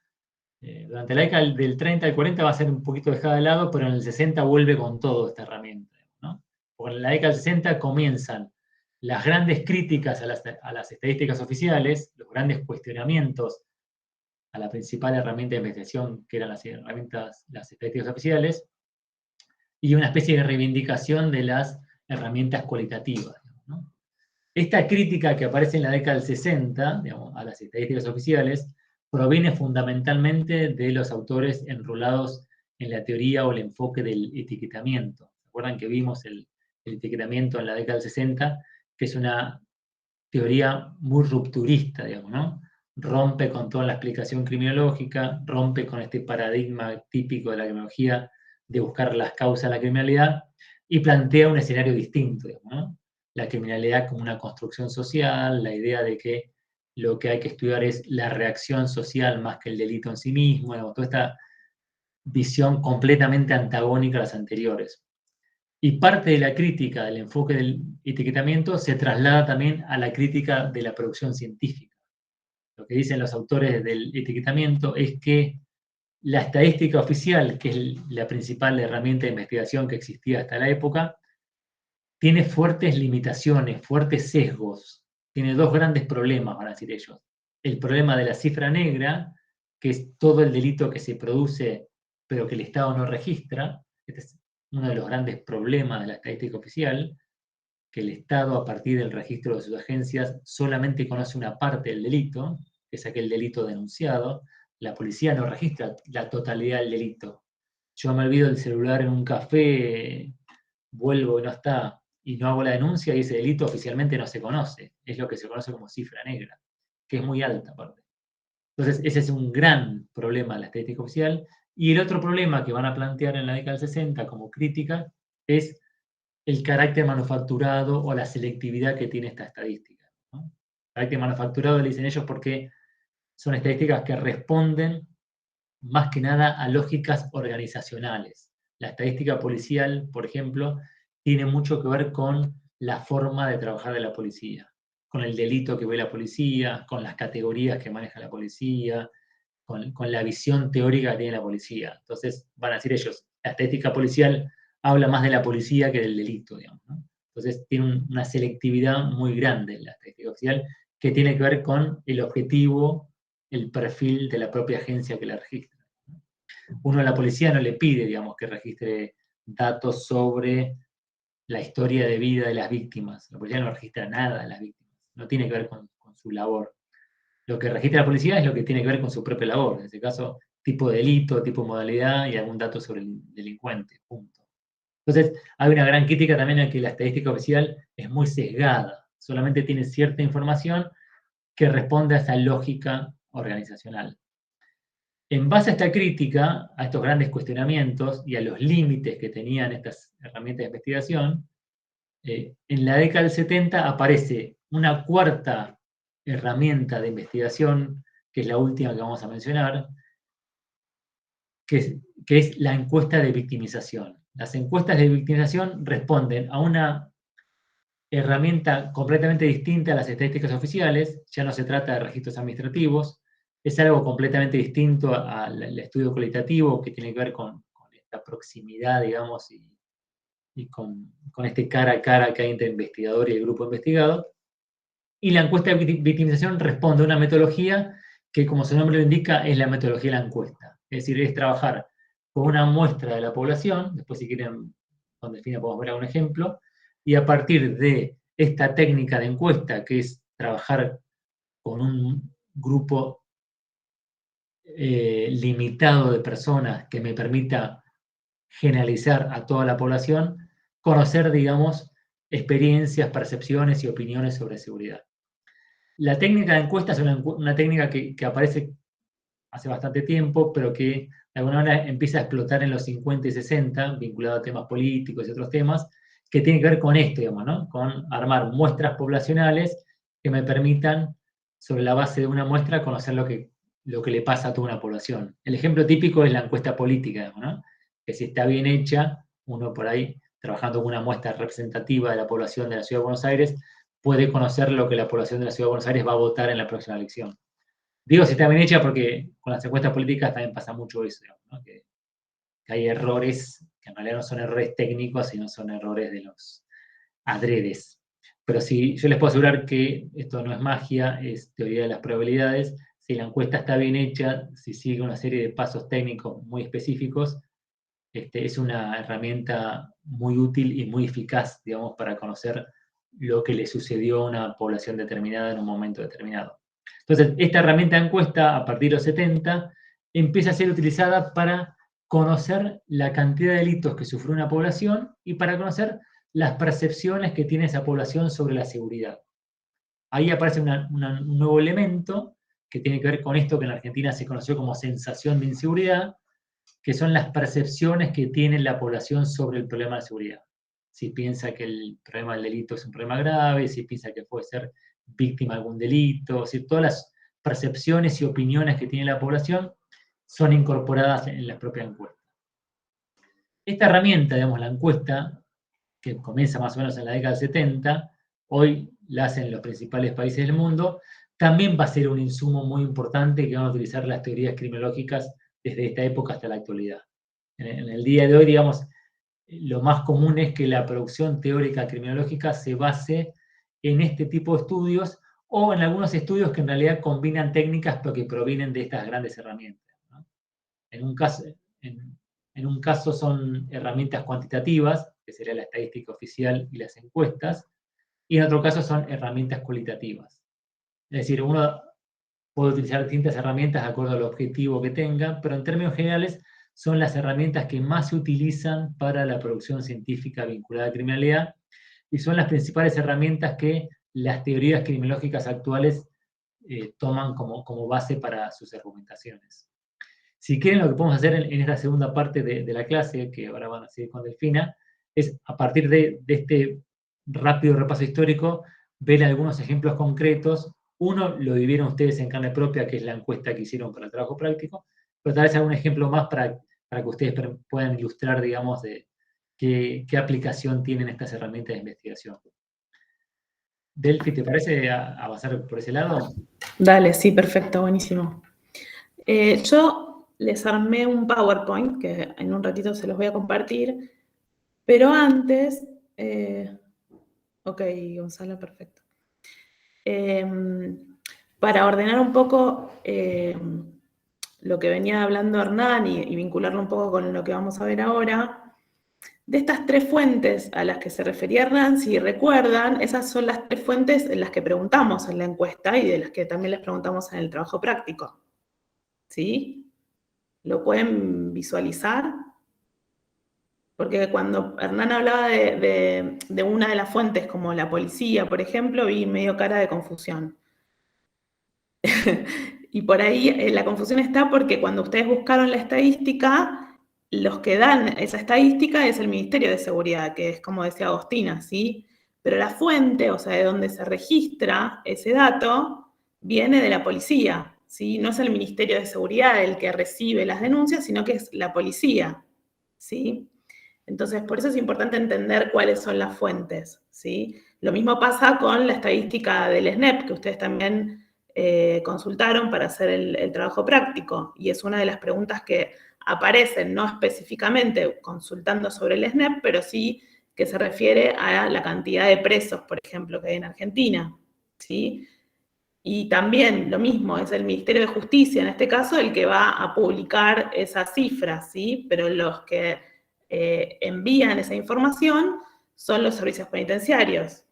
Durante la década del 30 al 40 va a ser un poquito dejada de lado, pero en el 60 vuelve con todo esta herramienta, ¿no? Porque en la década del 60 comienzan las grandes críticas a las estadísticas oficiales, los grandes cuestionamientos a la principal herramienta de investigación, que eran las estadísticas oficiales, y una especie de reivindicación de las herramientas cualitativas, ¿no? Esta crítica que aparece en la década del 60, digamos, a las estadísticas oficiales, proviene fundamentalmente de los autores enrolados en la teoría o el enfoque del etiquetamiento. ¿Se acuerdan que vimos el etiquetamiento en la década del 60? Que es una teoría muy rupturista, digamos, ¿no? Rompe con toda la explicación criminológica, rompe con este paradigma típico de la criminología de buscar las causas de la criminalidad y plantea un escenario distinto, digamos, ¿no? La criminalidad como una construcción social, la idea de que lo que hay que estudiar es la reacción social más que el delito en sí mismo, digamos, toda esta visión completamente antagónica a las anteriores. Y parte de la crítica del enfoque del etiquetamiento se traslada también a la crítica de la producción científica. Lo que dicen los autores del etiquetamiento es que la estadística oficial, que es la principal herramienta de investigación que existía hasta la época, tiene fuertes limitaciones, fuertes sesgos. Tiene dos grandes problemas, van a decir ellos. El problema de la cifra negra, que es todo el delito que se produce pero que el Estado no registra. Este es uno de los grandes problemas de la estadística oficial, que el Estado, a partir del registro de sus agencias, solamente conoce una parte del delito, que es aquel delito denunciado. La policía no registra la totalidad del delito. yo me olvido el celular en un café, vuelvo y no está, y no hago la denuncia, y ese delito oficialmente no se conoce. Es lo que se conoce como cifra negra, que es muy alta aparte. Entonces, ese es un gran problema de la estadística oficial. Y el otro problema que van a plantear en la década del 60 como crítica es el carácter manufacturado o la selectividad que tiene esta estadística, ¿no? Carácter manufacturado le dicen ellos porque son estadísticas que responden más que nada a lógicas organizacionales. La estadística policial, por ejemplo, tiene mucho que ver con la forma de trabajar de la policía, con el delito que ve la policía, con las categorías que maneja la policía, con la visión teórica que tiene la policía. Entonces, van a decir ellos, la estadística policial habla más de la policía que del delito, digamos, ¿no? Entonces, tiene una selectividad muy grande en la estadística oficial que tiene que ver con el objetivo, el perfil de la propia agencia que la registra. Uno a la policía no le pide, digamos, que registre datos sobre la historia de vida de las víctimas. La policía no registra nada de las víctimas, no tiene que ver con su labor. Lo que registra la policía es lo que tiene que ver con su propia labor, en este caso, tipo de delito, tipo de modalidad y algún dato sobre el delincuente, punto. Entonces, hay una gran crítica también a que la estadística oficial es muy sesgada, solamente tiene cierta información que responde a esa lógica organizacional. En base a esta crítica, a estos grandes cuestionamientos y a los límites que tenían estas herramientas de investigación, en la década del 70 aparece una cuarta herramienta de investigación, que es la última que vamos a mencionar, que es la encuesta de victimización. Las encuestas de victimización responden a una herramienta completamente distinta a las estadísticas oficiales, ya no se trata de registros administrativos, es algo completamente distinto al estudio cualitativo que tiene que ver con esta proximidad, digamos, y con este cara a cara que hay entre el investigador y el grupo investigado. Y la encuesta de victimización responde a una metodología que, como su nombre lo indica, es la metodología de la encuesta. Es decir, es trabajar con una muestra de la población, después si quieren, con Delfina podemos ver algún ejemplo, y a partir de esta técnica de encuesta, que es trabajar con un grupo limitado de personas que me permita generalizar a toda la población, conocer, digamos, experiencias, percepciones y opiniones sobre seguridad. La técnica de encuesta es una técnica que aparece hace bastante tiempo, pero que de alguna manera empieza a explotar en los 50 y 60, vinculado a temas políticos y otros temas, que tiene que ver con esto, digamos, ¿no? Con armar muestras poblacionales que me permitan, sobre la base de una muestra, conocer lo que le pasa a toda una población. El ejemplo típico es la encuesta política, digamos, ¿no? Que si está bien hecha, uno por ahí, trabajando con una muestra representativa de la población de la Ciudad de Buenos Aires, puede conocer lo que la población de la Ciudad de Buenos Aires va a votar en la próxima elección. Digo si está bien hecha porque con las encuestas políticas también pasa mucho eso, digamos, ¿no? Que hay errores que en realidad no son errores técnicos, sino son errores de los adredes. Pero si yo les puedo asegurar que esto no es magia, es teoría de las probabilidades, si la encuesta está bien hecha, si sigue una serie de pasos técnicos muy específicos, es una herramienta muy útil y muy eficaz, digamos, para conocer lo que le sucedió a una población determinada en un momento determinado. Entonces, esta herramienta de encuesta, a partir de los 70, empieza a ser utilizada para conocer la cantidad de delitos que sufrió una población y para conocer las percepciones que tiene esa población sobre la seguridad. Ahí aparece un nuevo elemento que tiene que ver con esto que en Argentina se conoció como sensación de inseguridad, que son las percepciones que tiene la población sobre el problema de seguridad. Si piensa que el problema del delito es un problema grave, si piensa que puede ser víctima de algún delito, si todas las percepciones y opiniones que tiene la población son incorporadas en la propia encuesta. Esta herramienta, digamos, la encuesta, que comienza más o menos en la década del 70, hoy la hacen los principales países del mundo, también va a ser un insumo muy importante que van a utilizar las teorías criminológicas desde esta época hasta la actualidad. En el día de hoy, digamos, lo más común es que la producción teórica criminológica se base en este tipo de estudios o en algunos estudios que en realidad combinan técnicas pero que provienen de estas grandes herramientas, ¿no? En un caso son herramientas cuantitativas, que sería la estadística oficial y las encuestas, y en otro caso son herramientas cualitativas. Es decir, uno puede utilizar distintas herramientas de acuerdo al objetivo que tenga, pero en términos generales son las herramientas que más se utilizan para la producción científica vinculada a criminalidad y son las principales herramientas que las teorías criminológicas actuales toman como base para sus argumentaciones. Si quieren, lo que podemos hacer en esta segunda parte de la clase, que ahora van a seguir con Delfina, es a partir de este rápido repaso histórico, ver algunos ejemplos concretos. Uno lo vivieron ustedes en carne propia, que es la encuesta que hicieron para el trabajo práctico, pero tal vez algún ejemplo más para que ustedes puedan ilustrar, digamos, de qué aplicación tienen estas herramientas de investigación. Delphi, ¿te parece avanzar por ese lado? Dale, sí, perfecto, buenísimo. Yo les armé un PowerPoint, que en un ratito se los voy a compartir, pero antes, ok, Gonzalo, perfecto. Para ordenar un poco lo que venía hablando Hernán y vincularlo un poco con lo que vamos a ver ahora, de estas 3 fuentes a las que se refería Hernán, si recuerdan, esas son las 3 fuentes en las que preguntamos en la encuesta y de las que también les preguntamos en el trabajo práctico. ¿Sí? ¿Lo pueden visualizar? Porque cuando Hernán hablaba de una de las fuentes, como la policía, por ejemplo, vi medio cara de confusión. Y por ahí la confusión está porque cuando ustedes buscaron la estadística, los que dan esa estadística es el Ministerio de Seguridad, que es como decía Agostina, ¿sí? Pero la fuente, o sea, de donde se registra ese dato, viene de la policía, ¿sí? No es el Ministerio de Seguridad el que recibe las denuncias, sino que es la policía, ¿sí? Entonces, por eso es importante entender cuáles son las fuentes, ¿sí? Lo mismo pasa con la estadística del SNEP, que ustedes también consultaron para hacer el trabajo práctico, y es una de las preguntas que aparecen, no específicamente consultando sobre el SNEP, pero sí que se refiere a la cantidad de presos, por ejemplo, que hay en Argentina, ¿sí? Y también lo mismo, es el Ministerio de Justicia, en este caso, el que va a publicar esas cifras, ¿sí? Pero los que envían esa información son los servicios penitenciarios,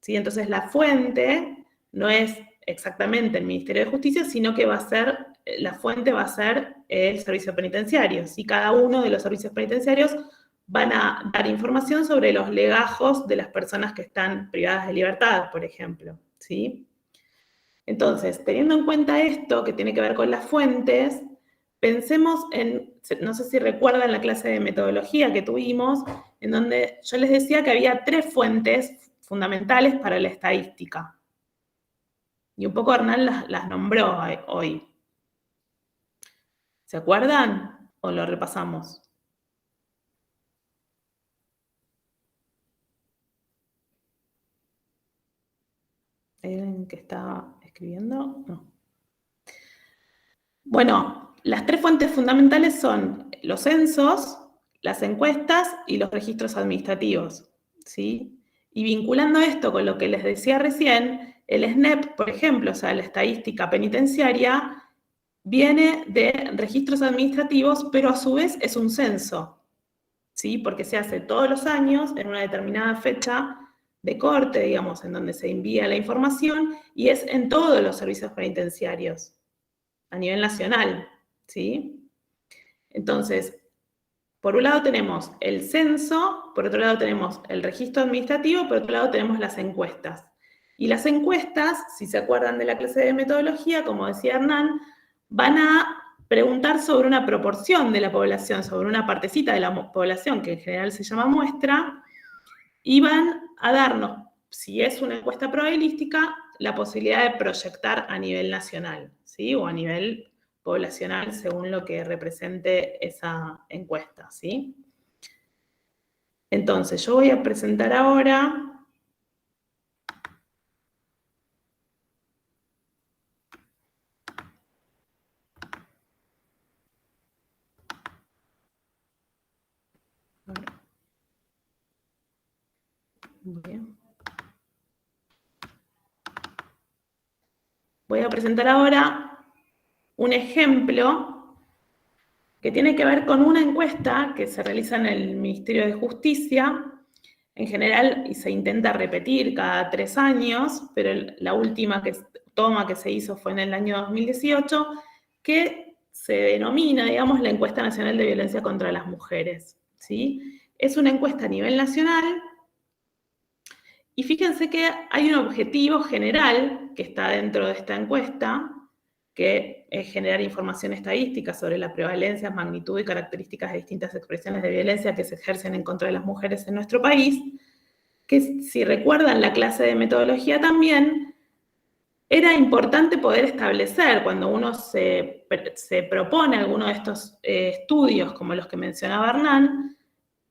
¿sí? Entonces la fuente no es exactamente el Ministerio de Justicia, sino que la fuente va a ser el servicio penitenciario, ¿sí? Cada uno de los servicios penitenciarios van a dar información sobre los legajos de las personas que están privadas de libertad, por ejemplo, ¿sí? Entonces, teniendo en cuenta esto, que tiene que ver con las fuentes, pensemos en, no sé si recuerdan la clase de metodología que tuvimos, en donde yo les decía que había 3 fuentes fundamentales para la estadística. Y un poco Hernán las nombró hoy. ¿Se acuerdan? ¿O lo repasamos? ¿Hay alguien que está escribiendo? No. Bueno, las 3 fuentes fundamentales son los censos, las encuestas y los registros administrativos, ¿sí? Y vinculando esto con lo que les decía recién, el SNEP, por ejemplo, o sea, la estadística penitenciaria, viene de registros administrativos, pero a su vez es un censo, ¿sí? Porque se hace todos los años en una determinada fecha de corte, digamos, en donde se envía la información, y es en todos los servicios penitenciarios, a nivel nacional, ¿sí? Entonces, por un lado tenemos el censo, por otro lado tenemos el registro administrativo, por otro lado tenemos las encuestas. Y las encuestas, si se acuerdan de la clase de metodología, como decía Hernán, van a preguntar sobre una proporción de la población, sobre una partecita de la población, que en general se llama muestra, y van a darnos, si es una encuesta probabilística, la posibilidad de proyectar a nivel nacional, ¿sí? O a nivel poblacional, según lo que represente esa encuesta, ¿sí? Entonces, yo voy a presentar ahora bien. Voy a presentar ahora un ejemplo que tiene que ver con una encuesta que se realiza en el Ministerio de Justicia, en general, y se intenta repetir cada 3 años, pero la última toma que se hizo fue en el año 2018, que se denomina, digamos, la Encuesta Nacional de Violencia contra las Mujeres, ¿sí? Es una encuesta a nivel nacional, y fíjense que hay un objetivo general que está dentro de esta encuesta, que es generar información estadística sobre la prevalencia, magnitud y características de distintas expresiones de violencia que se ejercen en contra de las mujeres en nuestro país, que si recuerdan la clase de metodología también, era importante poder establecer, cuando uno se propone alguno de estos estudios, como los que mencionaba Hernán,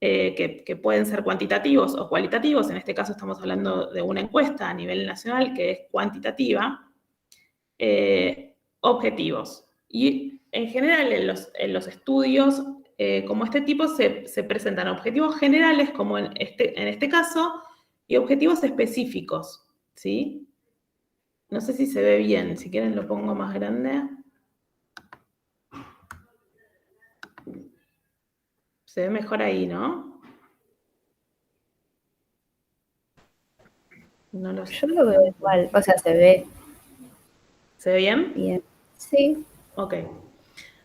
que pueden ser cuantitativos o cualitativos, en este caso estamos hablando de una encuesta a nivel nacional que es cuantitativa, objetivos. Y en general en los estudios como este tipo se presentan objetivos generales, como en este caso, y objetivos específicos, ¿sí? No sé si se ve bien, si quieren lo pongo más grande. Se ve mejor ahí, ¿no? No lo sé. Yo lo veo igual, o sea, se ve ¿Se ve bien? bien. Sí. Ok.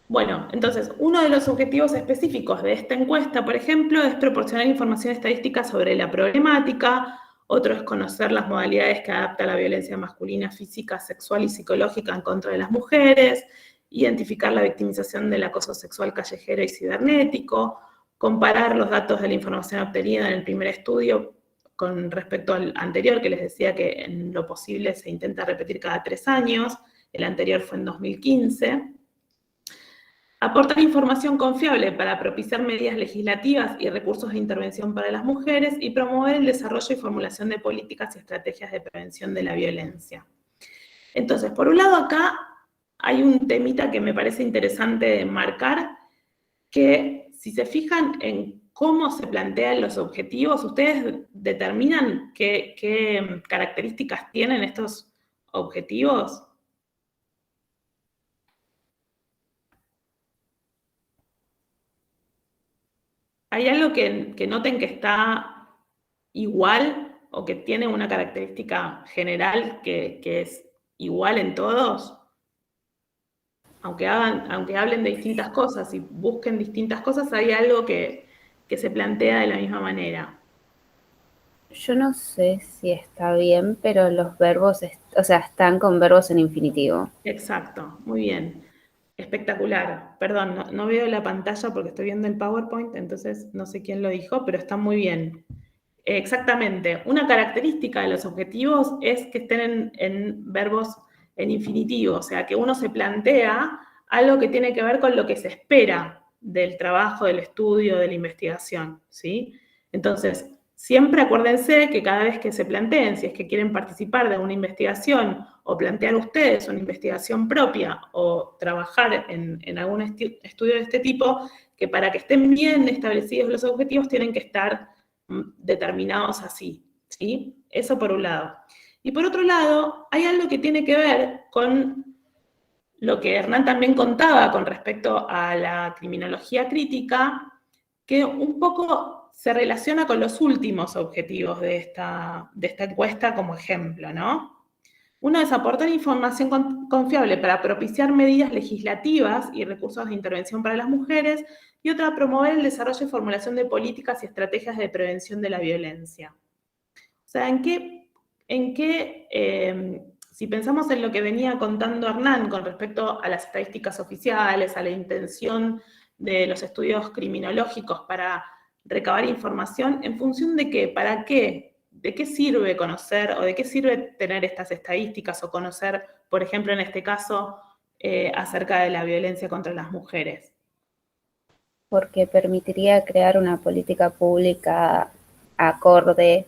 Bueno, entonces, uno de los objetivos específicos de esta encuesta, por ejemplo, es proporcionar información estadística sobre la problemática. Otro es conocer las modalidades que adapta la violencia masculina, física, sexual y psicológica en contra de las mujeres, identificar la victimización del acoso sexual callejero y cibernético, comparar los datos de la información obtenida en el primer estudio con respecto al anterior, que les decía que en lo posible se intenta repetir cada 3 años, el anterior fue en 2015. Aportar información confiable para propiciar medidas legislativas y recursos de intervención para las mujeres y promover el desarrollo y formulación de políticas y estrategias de prevención de la violencia. Entonces, por un lado acá hay un temita que me parece interesante marcar, que si se fijan en cómo se plantean los objetivos, ustedes determinan qué características tienen estos objetivos. ¿Hay algo que noten que está igual o que tiene una característica general que es igual en todos? Aunque hablen de distintas cosas y busquen distintas cosas, hay algo que se plantea de la misma manera. Yo no sé si está bien, pero los verbos, o sea, están con verbos en infinitivo. Exacto, muy bien. Espectacular. Perdón, no veo la pantalla porque estoy viendo el PowerPoint, entonces no sé quién lo dijo, pero está muy bien. Exactamente. Una característica de los objetivos es que estén en verbos en infinitivo, o sea, que uno se plantea algo que tiene que ver con lo que se espera del trabajo, del estudio, de la investigación, ¿sí? Entonces, siempre acuérdense que cada vez que se planteen, si es que quieren participar de una investigación o plantear ustedes una investigación propia o trabajar en algún estudio de este tipo, que para que estén bien establecidos los objetivos tienen que estar determinados así, ¿sí? Eso por un lado. Y por otro lado, hay algo que tiene que ver con lo que Hernán también contaba con respecto a la criminología crítica, que un poco se relaciona con los últimos objetivos de esta encuesta como ejemplo, ¿no? Uno es aportar información confiable para propiciar medidas legislativas y recursos de intervención para las mujeres, y otra, promover el desarrollo y formulación de políticas y estrategias de prevención de la violencia. O sea, si pensamos en lo que venía contando Hernán con respecto a las estadísticas oficiales, a la intención de los estudios criminológicos para recabar información, ¿en función de qué? ¿Para qué? ¿De qué sirve conocer o de qué sirve tener estas estadísticas o conocer, por ejemplo, en este caso, acerca de la violencia contra las mujeres? Porque permitiría crear una política pública acorde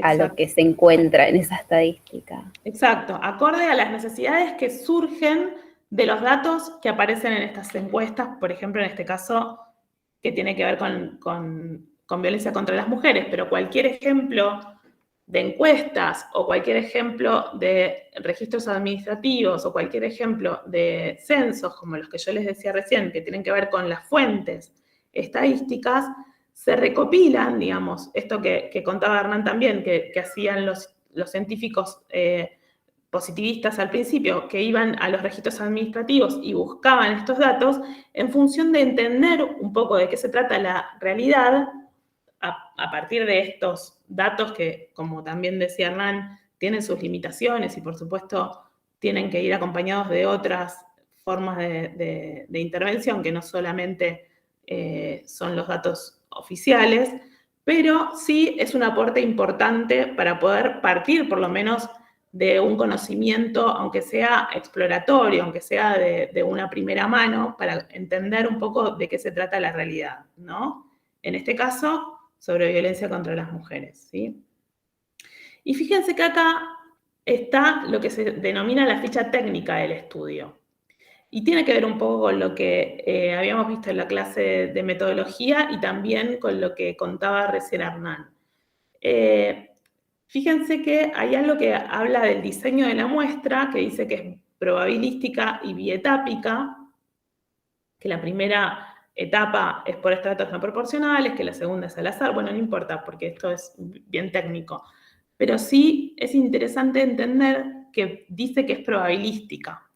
a lo que se encuentra en esa estadística. Exacto, acorde a las necesidades que surgen de los datos que aparecen en estas encuestas, por ejemplo, en este caso, que tiene que ver con violencia contra las mujeres, pero cualquier ejemplo de encuestas o cualquier ejemplo de registros administrativos o cualquier ejemplo de censos, como los que yo les decía recién, que tienen que ver con las fuentes estadísticas, se recopilan, digamos, esto que contaba Hernán también, que hacían los científicos positivistas al principio, que iban a los registros administrativos y buscaban estos datos, en función de entender un poco de qué se trata la realidad, a partir de estos datos que, como también decía Hernán, tienen sus limitaciones y por supuesto tienen que ir acompañados de otras formas de intervención, que no solamente son los datos oficiales, pero sí es un aporte importante para poder partir por lo menos de un conocimiento, aunque sea exploratorio, aunque sea de una primera mano, para entender un poco de qué se trata la realidad, ¿no? En este caso, sobre violencia contra las mujeres, ¿sí? Y fíjense que acá está lo que se denomina la ficha técnica del estudio. Y tiene que ver un poco con lo que habíamos visto en la clase de metodología y también con lo que contaba recién Hernán. Fíjense que hay algo que habla del diseño de la muestra, que dice que es probabilística y bietápica, que la primera etapa es por estratos no proporcionales, que la segunda es al azar. Bueno, no importa, porque esto es bien técnico. Pero sí es interesante entender que dice que es probabilística.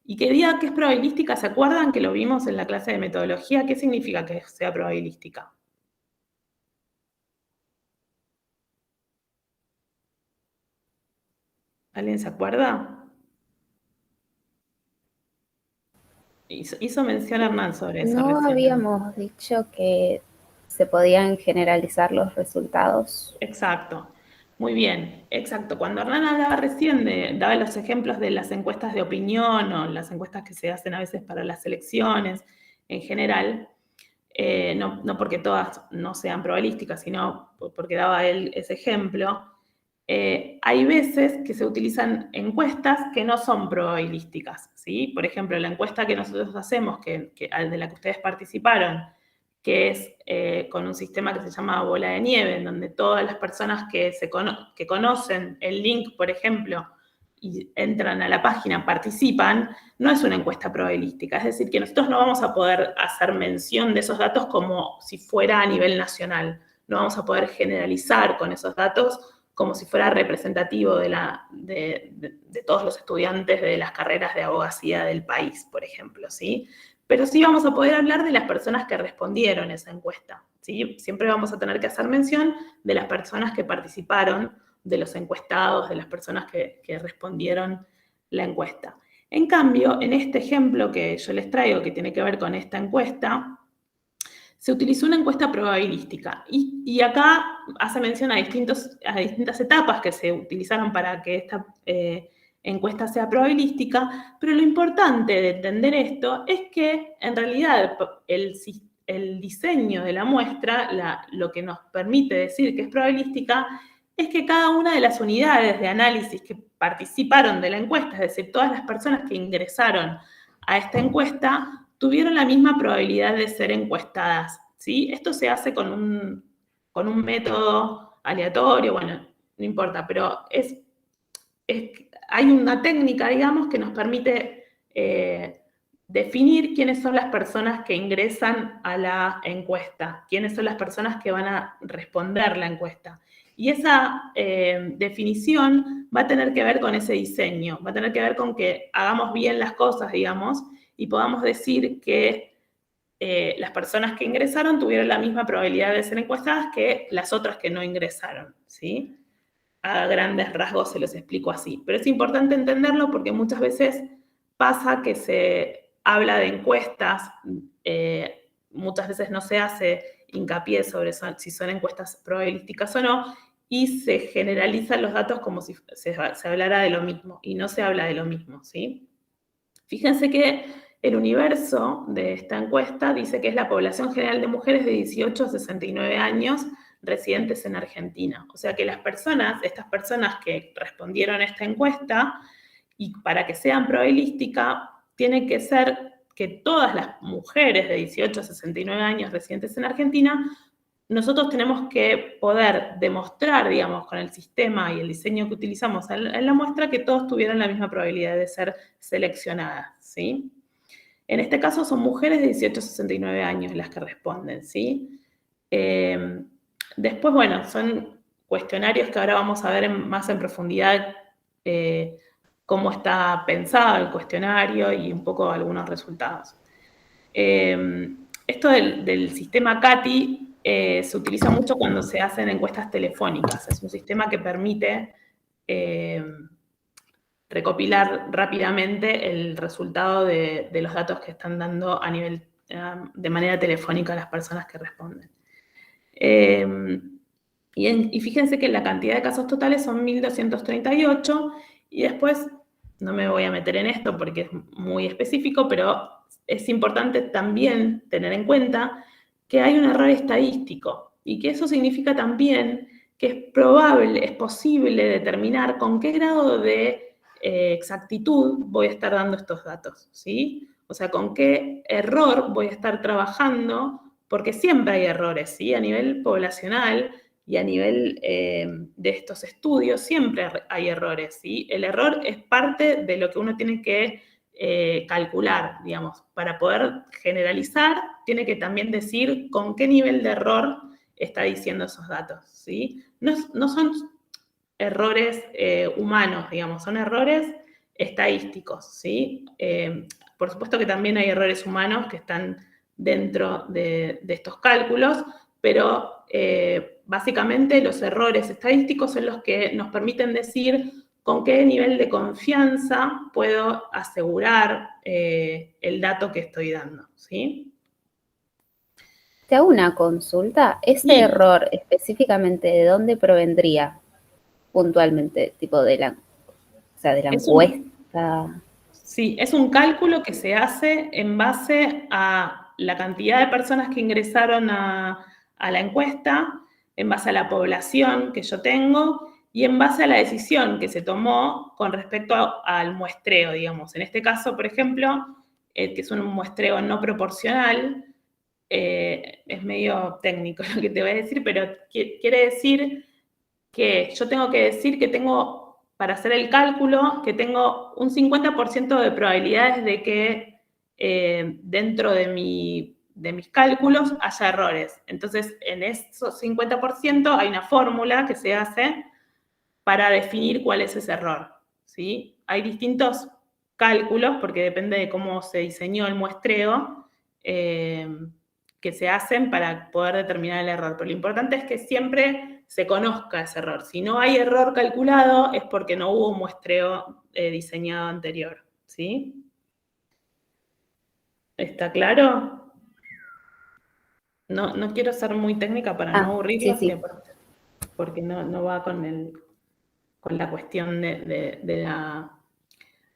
Y que diga que es probabilística, ¿se acuerdan que lo vimos en la clase de metodología? ¿Qué significa que sea probabilística? ¿Alguien se acuerda? Hizo mención Hernán sobre eso. ¿No recién. habíamos dicho que se podían generalizar los resultados? Exacto. Muy bien, exacto. Cuando Hernán hablaba recién, daba los ejemplos de las encuestas de opinión o las encuestas que se hacen a veces para las elecciones en general, no porque todas no sean probabilísticas, sino porque daba él ese ejemplo, hay veces que se utilizan encuestas que no son probabilísticas, ¿sí? Por ejemplo, la encuesta que nosotros hacemos, de la que ustedes participaron, que es con un sistema que se llama bola de nieve, en donde todas las personas que conocen el link, por ejemplo, y entran a la página, participan, no es una encuesta probabilística. Es decir, que nosotros no vamos a poder hacer mención de esos datos como si fuera a nivel nacional. No vamos a poder generalizar con esos datos como si fuera representativo de todos los estudiantes de las carreras de abogacía del país, por ejemplo, ¿sí? Pero sí vamos a poder hablar de las personas que respondieron esa encuesta, ¿sí? Siempre vamos a tener que hacer mención de las personas que participaron, de los encuestados, de las personas que respondieron la encuesta. En cambio, en este ejemplo que yo les traigo, que tiene que ver con esta encuesta, se utilizó una encuesta probabilística. Y acá hace mención a distintas etapas que se utilizaron para que esta encuesta sea probabilística, pero lo importante de entender esto es que en realidad el diseño de la muestra, lo que nos permite decir que es probabilística, es que cada una de las unidades de análisis que participaron de la encuesta, es decir, todas las personas que ingresaron a esta encuesta, tuvieron la misma probabilidad de ser encuestadas, ¿sí? Esto se hace con un método aleatorio, bueno, no importa, pero hay una técnica, digamos, que nos permite definir quiénes son las personas que ingresan a la encuesta, quiénes son las personas que van a responder la encuesta. Y esa definición va a tener que ver con ese diseño, va a tener que ver con que hagamos bien las cosas, digamos, y podamos decir que las personas que ingresaron tuvieron la misma probabilidad de ser encuestadas que las otras que no ingresaron, ¿sí? A grandes rasgos se los explico así. Pero es importante entenderlo porque muchas veces pasa que se habla de encuestas, muchas veces no se hace hincapié sobre si son encuestas probabilísticas o no, y se generalizan los datos como si se hablara de lo mismo, y no se habla de lo mismo, ¿sí? Fíjense que el universo de esta encuesta dice que es la población general de mujeres de 18 a 69 años residentes en Argentina. O sea que estas personas que respondieron a esta encuesta, y para que sean probabilística, tiene que ser que todas las mujeres de 18 a 69 años residentes en Argentina, nosotros tenemos que poder demostrar, digamos, con el sistema y el diseño que utilizamos en la muestra, que todos tuvieran la misma probabilidad de ser seleccionadas, ¿sí? En este caso son mujeres de 18 a 69 años las que responden, ¿sí? Después, bueno, son cuestionarios que ahora vamos a ver más en profundidad cómo está pensado el cuestionario y un poco algunos resultados. Esto del sistema CATI se utiliza mucho cuando se hacen encuestas telefónicas. Es un sistema que permite recopilar rápidamente el resultado de los datos que están dando a nivel, de manera telefónica a las personas que responden. Y fíjense que la cantidad de casos totales son 1.238, y después, no me voy a meter en esto porque es muy específico, pero es importante también tener en cuenta que hay un error estadístico, y que eso significa también que es probable, es posible determinar con qué grado de exactitud voy a estar dando estos datos, ¿sí? O sea, con qué error voy a estar trabajando, porque siempre hay errores, ¿sí? A nivel poblacional y a nivel de estos estudios siempre hay errores, ¿sí? El error es parte de lo que uno tiene que calcular, digamos. Para poder generalizar, tiene que también decir con qué nivel de error está diciendo esos datos, ¿sí? No son errores humanos, digamos, son errores estadísticos, ¿sí? Por supuesto que también hay errores humanos que están dentro de estos cálculos, pero básicamente los errores estadísticos son los que nos permiten decir con qué nivel de confianza puedo asegurar el dato que estoy dando, ¿sí? Te hago una consulta. ¿Ese Sí. error específicamente de dónde provendría puntualmente? Tipo de la encuesta. Sí, es un cálculo que se hace en base a la cantidad de personas que ingresaron a la encuesta, en base a la población que yo tengo y en base a la decisión que se tomó con respecto al muestreo, digamos. En este caso, por ejemplo, que es un muestreo no proporcional, es medio técnico lo que te voy a decir, pero quiere decir que yo tengo que decir que tengo, para hacer el cálculo, que tengo un 50% de probabilidades de que dentro de mis cálculos haya errores. Entonces, en esos 50% hay una fórmula que se hace para definir cuál es ese error, ¿sí? Hay distintos cálculos, porque depende de cómo se diseñó el muestreo, que se hacen para poder determinar el error. Pero lo importante es que siempre se conozca ese error. Si no hay error calculado, es porque no hubo un muestreo diseñado anterior, ¿sí? ¿Está claro? No quiero ser muy técnica para no aburrirlos, Sí. porque no va con la cuestión de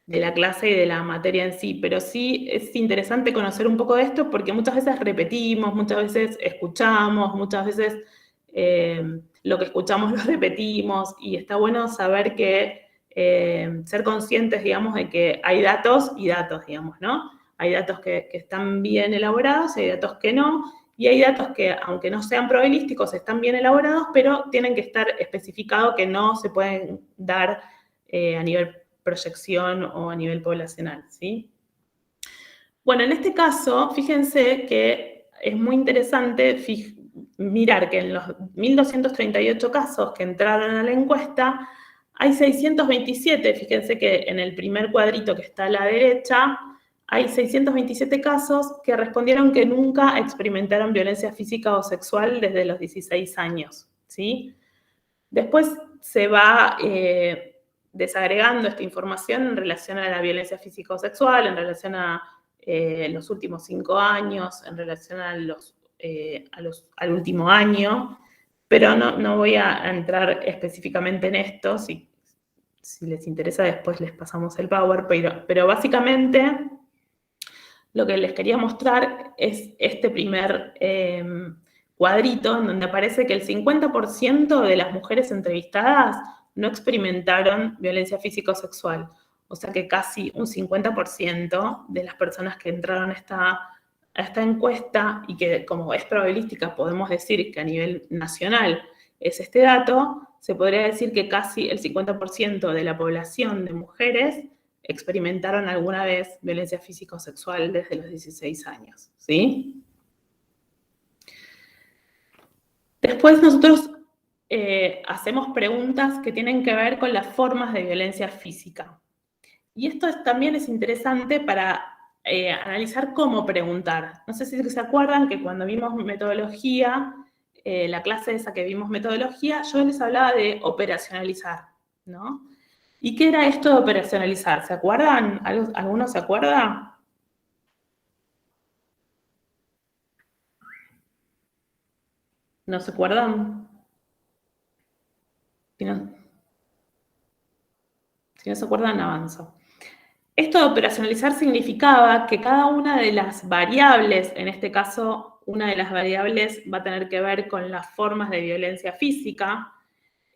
la clase y de la materia en sí, pero sí es interesante conocer un poco de esto porque muchas veces repetimos, muchas veces escuchamos, muchas veces lo que escuchamos lo repetimos, y está bueno saber que ser conscientes, digamos, de que hay datos y datos, digamos, ¿no? Hay datos que están bien elaborados, hay datos que no, y hay datos que, aunque no sean probabilísticos, están bien elaborados, pero tienen que estar especificados que no se pueden dar a nivel proyección o a nivel poblacional, ¿sí? Bueno, en este caso, fíjense que es muy interesante mirar que en los 1.238 casos que entraron a la encuesta, hay 627, fíjense que en el primer cuadrito que está a la derecha, hay 627 casos que respondieron que nunca experimentaron violencia física o sexual desde los 16 años, ¿sí? Después se va desagregando esta información en relación a la violencia física o sexual, en relación a los últimos 5 años, en relación al último año, pero no voy a entrar específicamente en esto. Si les interesa, después les pasamos el Power, pero básicamente lo que les quería mostrar es este primer cuadrito en donde aparece que el 50% de las mujeres entrevistadas no experimentaron violencia física o sexual. O sea que casi un 50% de las personas que entraron a esta encuesta, y que como es probabilística podemos decir que a nivel nacional es este dato, se podría decir que casi el 50% de la población de mujeres experimentaron alguna vez violencia física o sexual desde los 16 años, ¿sí? Después nosotros hacemos preguntas que tienen que ver con las formas de violencia física. esto también es interesante para analizar cómo preguntar. No sé si se acuerdan que cuando vimos metodología, la clase esa que vimos metodología, yo les hablaba de operacionalizar, ¿no? ¿Y qué era esto de operacionalizar? ¿Se acuerdan? ¿Alguno se acuerda? ¿No se acuerdan? Si no se acuerdan, avanzo. Esto de operacionalizar significaba que cada una de las variables, en este caso, una de las variables va a tener que ver con las formas de violencia física,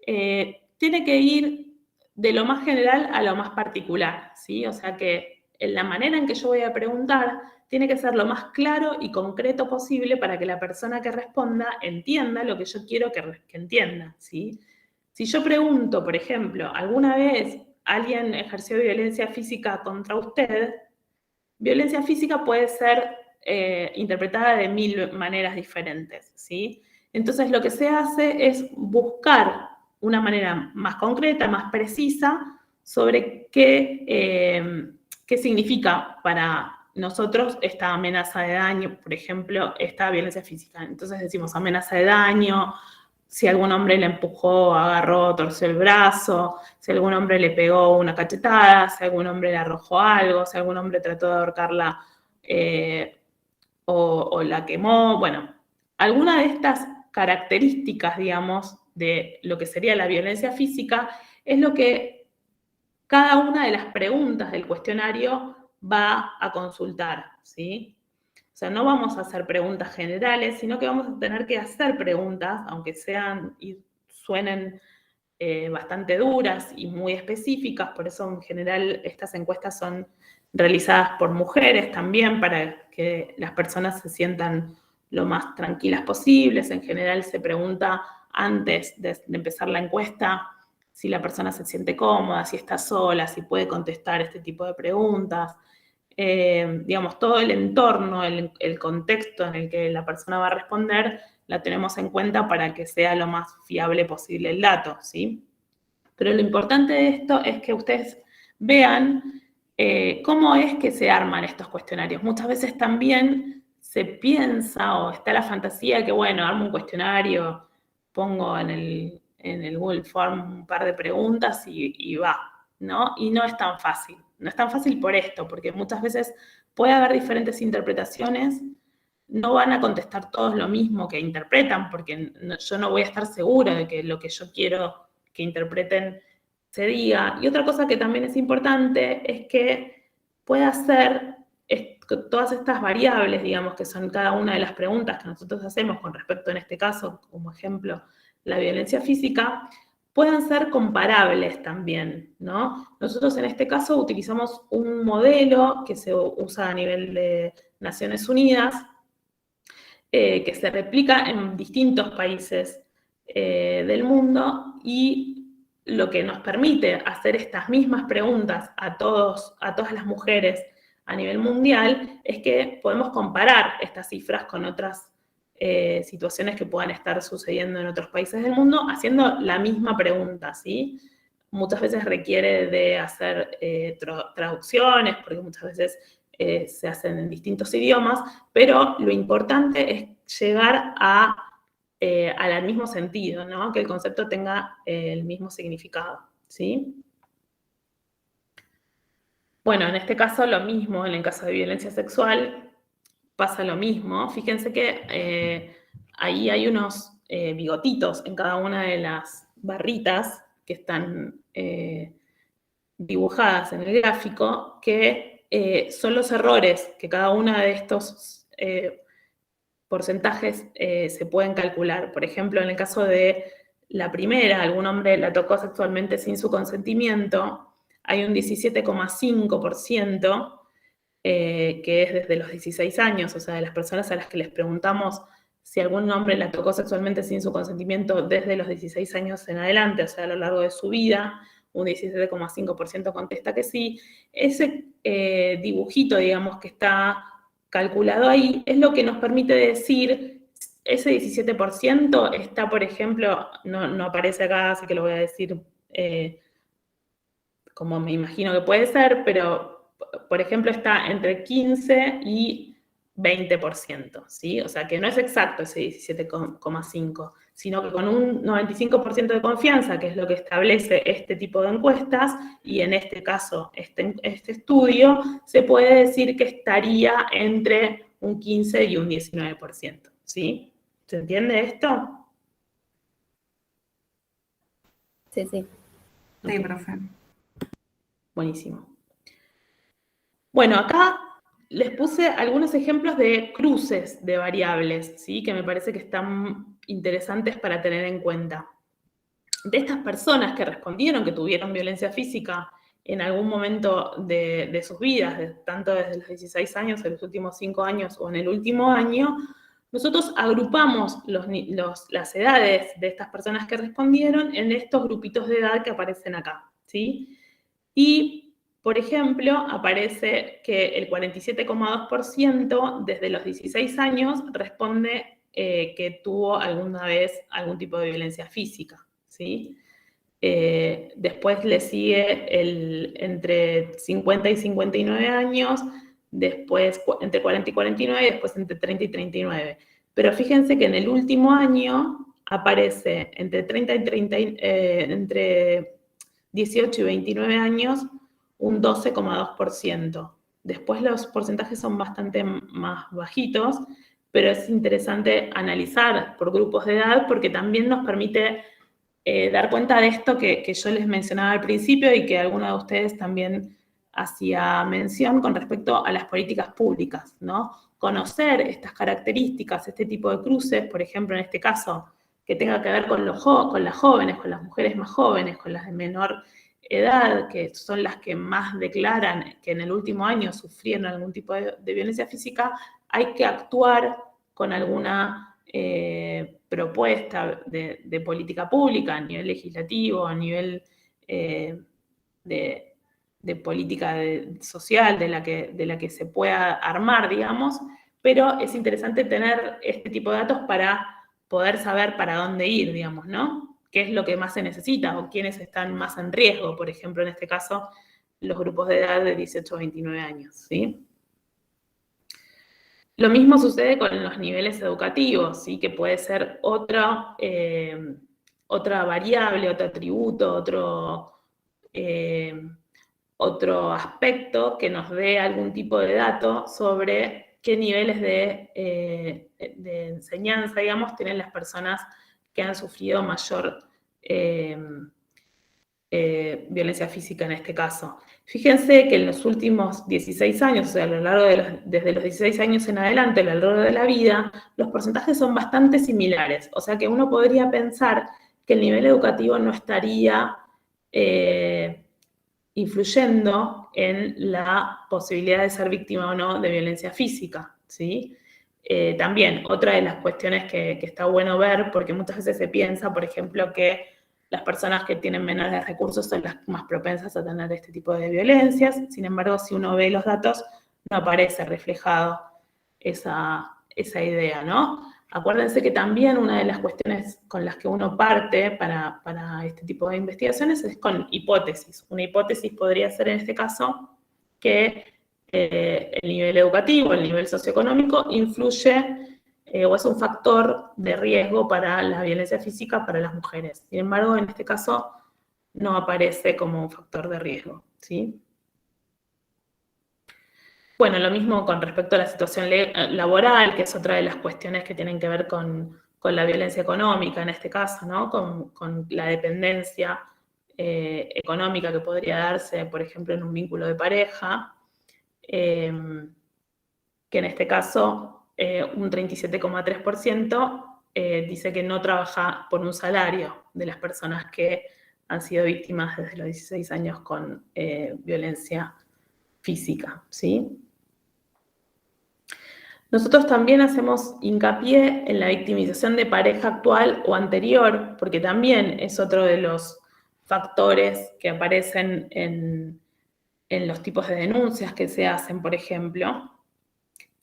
tiene que ir de lo más general a lo más particular, ¿sí? O sea que en la manera en que yo voy a preguntar tiene que ser lo más claro y concreto posible para que la persona que responda entienda lo que yo quiero que entienda, ¿sí? Si yo pregunto, por ejemplo, ¿alguna vez alguien ejerció violencia física contra usted? Violencia física puede ser interpretada de 1000 maneras diferentes, ¿sí? Entonces lo que se hace es buscar una manera más concreta, más precisa, sobre qué significa para nosotros esta amenaza de daño, por ejemplo, esta violencia física. Entonces decimos amenaza de daño, si algún hombre le empujó, agarró, torció el brazo, si algún hombre le pegó una cachetada, si algún hombre le arrojó algo, si algún hombre trató de ahorcarla o la quemó. Bueno, alguna de estas características, digamos, de lo que sería la violencia física es lo que cada una de las preguntas del cuestionario va a consultar, ¿sí? O sea, no vamos a hacer preguntas generales, sino que vamos a tener que hacer preguntas, aunque sean y suenen bastante duras y muy específicas, por eso en general estas encuestas son realizadas por mujeres también, para que las personas se sientan lo más tranquilas posibles. En general se pregunta antes de empezar la encuesta si la persona se siente cómoda, si está sola, si puede contestar este tipo de preguntas. Digamos, todo el entorno, el contexto en el que la persona va a responder, la tenemos en cuenta para que sea lo más fiable posible el dato, ¿sí? Pero lo importante de esto es que ustedes vean cómo es que se arman estos cuestionarios. Muchas veces también se piensa o está la fantasía que, bueno, armo un cuestionario, pongo en el Google Form un par de preguntas y va, ¿no? Y no es tan fácil. No es tan fácil por esto, porque muchas veces puede haber diferentes interpretaciones. No van a contestar todos lo mismo que interpretan, porque yo no voy a estar segura de que lo que yo quiero que interpreten se diga. Y otra cosa que también es importante es que pueda ser todas estas variables, digamos, que son cada una de las preguntas que nosotros hacemos con respecto, en este caso, como ejemplo, la violencia física, puedan ser comparables también, ¿no? Nosotros en este caso utilizamos un modelo que se usa a nivel de Naciones Unidas, que se replica en distintos países del mundo, y lo que nos permite hacer estas mismas preguntas a todas las mujeres a nivel mundial es que podemos comparar estas cifras con otras situaciones que puedan estar sucediendo en otros países del mundo haciendo la misma pregunta, ¿sí? Muchas veces requiere de hacer traducciones, porque muchas veces se hacen en distintos idiomas, pero lo importante es llegar al mismo sentido, ¿no? Que el concepto tenga el mismo significado, ¿sí? Bueno, en este caso lo mismo, en el caso de violencia sexual pasa lo mismo. Fíjense que ahí hay unos bigotitos en cada una de las barritas que están dibujadas en el gráfico, que son los errores que cada uno de estos porcentajes se pueden calcular. Por ejemplo, en el caso de la primera, algún hombre la tocó sexualmente sin su consentimiento, hay un 17,5% que es desde los 16 años, o sea, de las personas a las que les preguntamos si algún hombre la tocó sexualmente sin su consentimiento desde los 16 años en adelante, o sea, a lo largo de su vida, un 17,5% contesta que sí. Ese dibujito, digamos, que está calculado ahí, es lo que nos permite decir, ese 17% está, por ejemplo, no aparece acá, así que lo voy a decir como me imagino que puede ser, pero, por ejemplo, está entre 15 y 20%, ¿sí? O sea, que no es exacto ese 17,5, sino que con un 95% de confianza, que es lo que establece este tipo de encuestas, y en este caso, este estudio, se puede decir que estaría entre un 15 y un 19%, ¿sí? ¿Se entiende esto? Sí, sí. Sí, profe. Buenísimo. Bueno, acá les puse algunos ejemplos de cruces de variables, ¿sí? Que me parece que están interesantes para tener en cuenta. De estas personas que respondieron que tuvieron violencia física en algún momento de sus vidas, tanto desde los 16 años, en los últimos 5 años o en el último año, nosotros agrupamos las edades de estas personas que respondieron en estos grupitos de edad que aparecen acá, ¿sí? Y, por ejemplo, aparece que el 47,2% desde los 16 años responde que tuvo alguna vez algún tipo de violencia física, ¿sí? Después le sigue entre 50 y 59 años, después entre 40 y 49, y después entre 30 y 39. Pero fíjense que en el último año aparece entre 18 y 29 años un 12,2%. Después los porcentajes son bastante más bajitos, pero es interesante analizar por grupos de edad porque también nos permite dar cuenta de esto que yo les mencionaba al principio y que alguno de ustedes también hacía mención con respecto a las políticas públicas, ¿no? Conocer estas características, este tipo de cruces, por ejemplo, en este caso, que tenga que ver con las jóvenes, con las mujeres más jóvenes, con las de menor edad, que son las que más declaran que en el último año sufrieron algún tipo de violencia física, hay que actuar con alguna propuesta de política pública a nivel legislativo, a nivel de política social de la que se pueda armar, digamos, pero es interesante tener este tipo de datos para poder saber para dónde ir, digamos, ¿no? ¿Qué es lo que más se necesita o quiénes están más en riesgo? Por ejemplo, en este caso, los grupos de edad de 18 a 29 años, ¿sí? Lo mismo sucede con los niveles educativos, ¿sí? Que puede ser otra variable, otro atributo, otro aspecto que nos dé algún tipo de dato sobre qué niveles de enseñanza, digamos, tienen las personas que han sufrido mayor violencia física en este caso. Fíjense que en los últimos 16 años, o sea, a lo largo desde los 16 años en adelante, a lo largo de la vida, los porcentajes son bastante similares. O sea que uno podría pensar que el nivel educativo no estaría influyendo en la posibilidad de ser víctima o no de violencia física, ¿sí? También, otra de las cuestiones que está bueno ver, porque muchas veces se piensa, por ejemplo, que las personas que tienen menores recursos son las más propensas a tener este tipo de violencias. Sin embargo, si uno ve los datos, no aparece reflejado esa idea, ¿no? Acuérdense que también una de las cuestiones con las que uno parte para este tipo de investigaciones es con hipótesis. Una hipótesis podría ser en este caso que el nivel educativo, el nivel socioeconómico influye o es un factor de riesgo para la violencia física para las mujeres. Sin embargo, en este caso no aparece como un factor de riesgo, ¿sí? Bueno, lo mismo con respecto a la situación laboral, que es otra de las cuestiones que tienen que ver con la violencia económica, en este caso, ¿no? Con la dependencia económica que podría darse, por ejemplo, en un vínculo de pareja, que en este caso un 37,3% dice que no trabaja por un salario de las personas que han sido víctimas desde los 16 años con violencia física, ¿sí? Nosotros también hacemos hincapié en la victimización de pareja actual o anterior, porque también es otro de los factores que aparecen en los tipos de denuncias que se hacen, por ejemplo,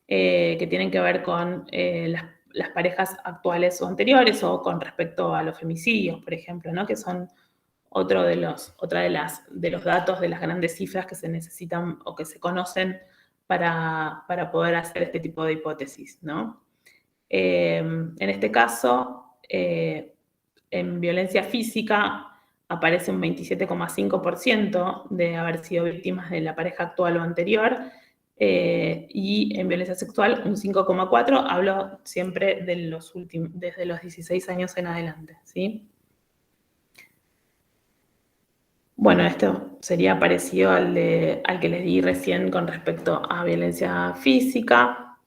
que tienen que ver con las parejas actuales o anteriores o con respecto a los femicidios, por ejemplo, ¿no? Que son otra de los datos, de las grandes cifras que se necesitan o que se conocen para poder hacer este tipo de hipótesis, ¿no? En este caso, en violencia física aparece un 27,5% de haber sido víctimas de la pareja actual o anterior, y en violencia sexual un 5,4%, hablo siempre de desde los 16 años en adelante, ¿sí? Bueno, esto sería parecido al que les di recién con respecto a violencia física.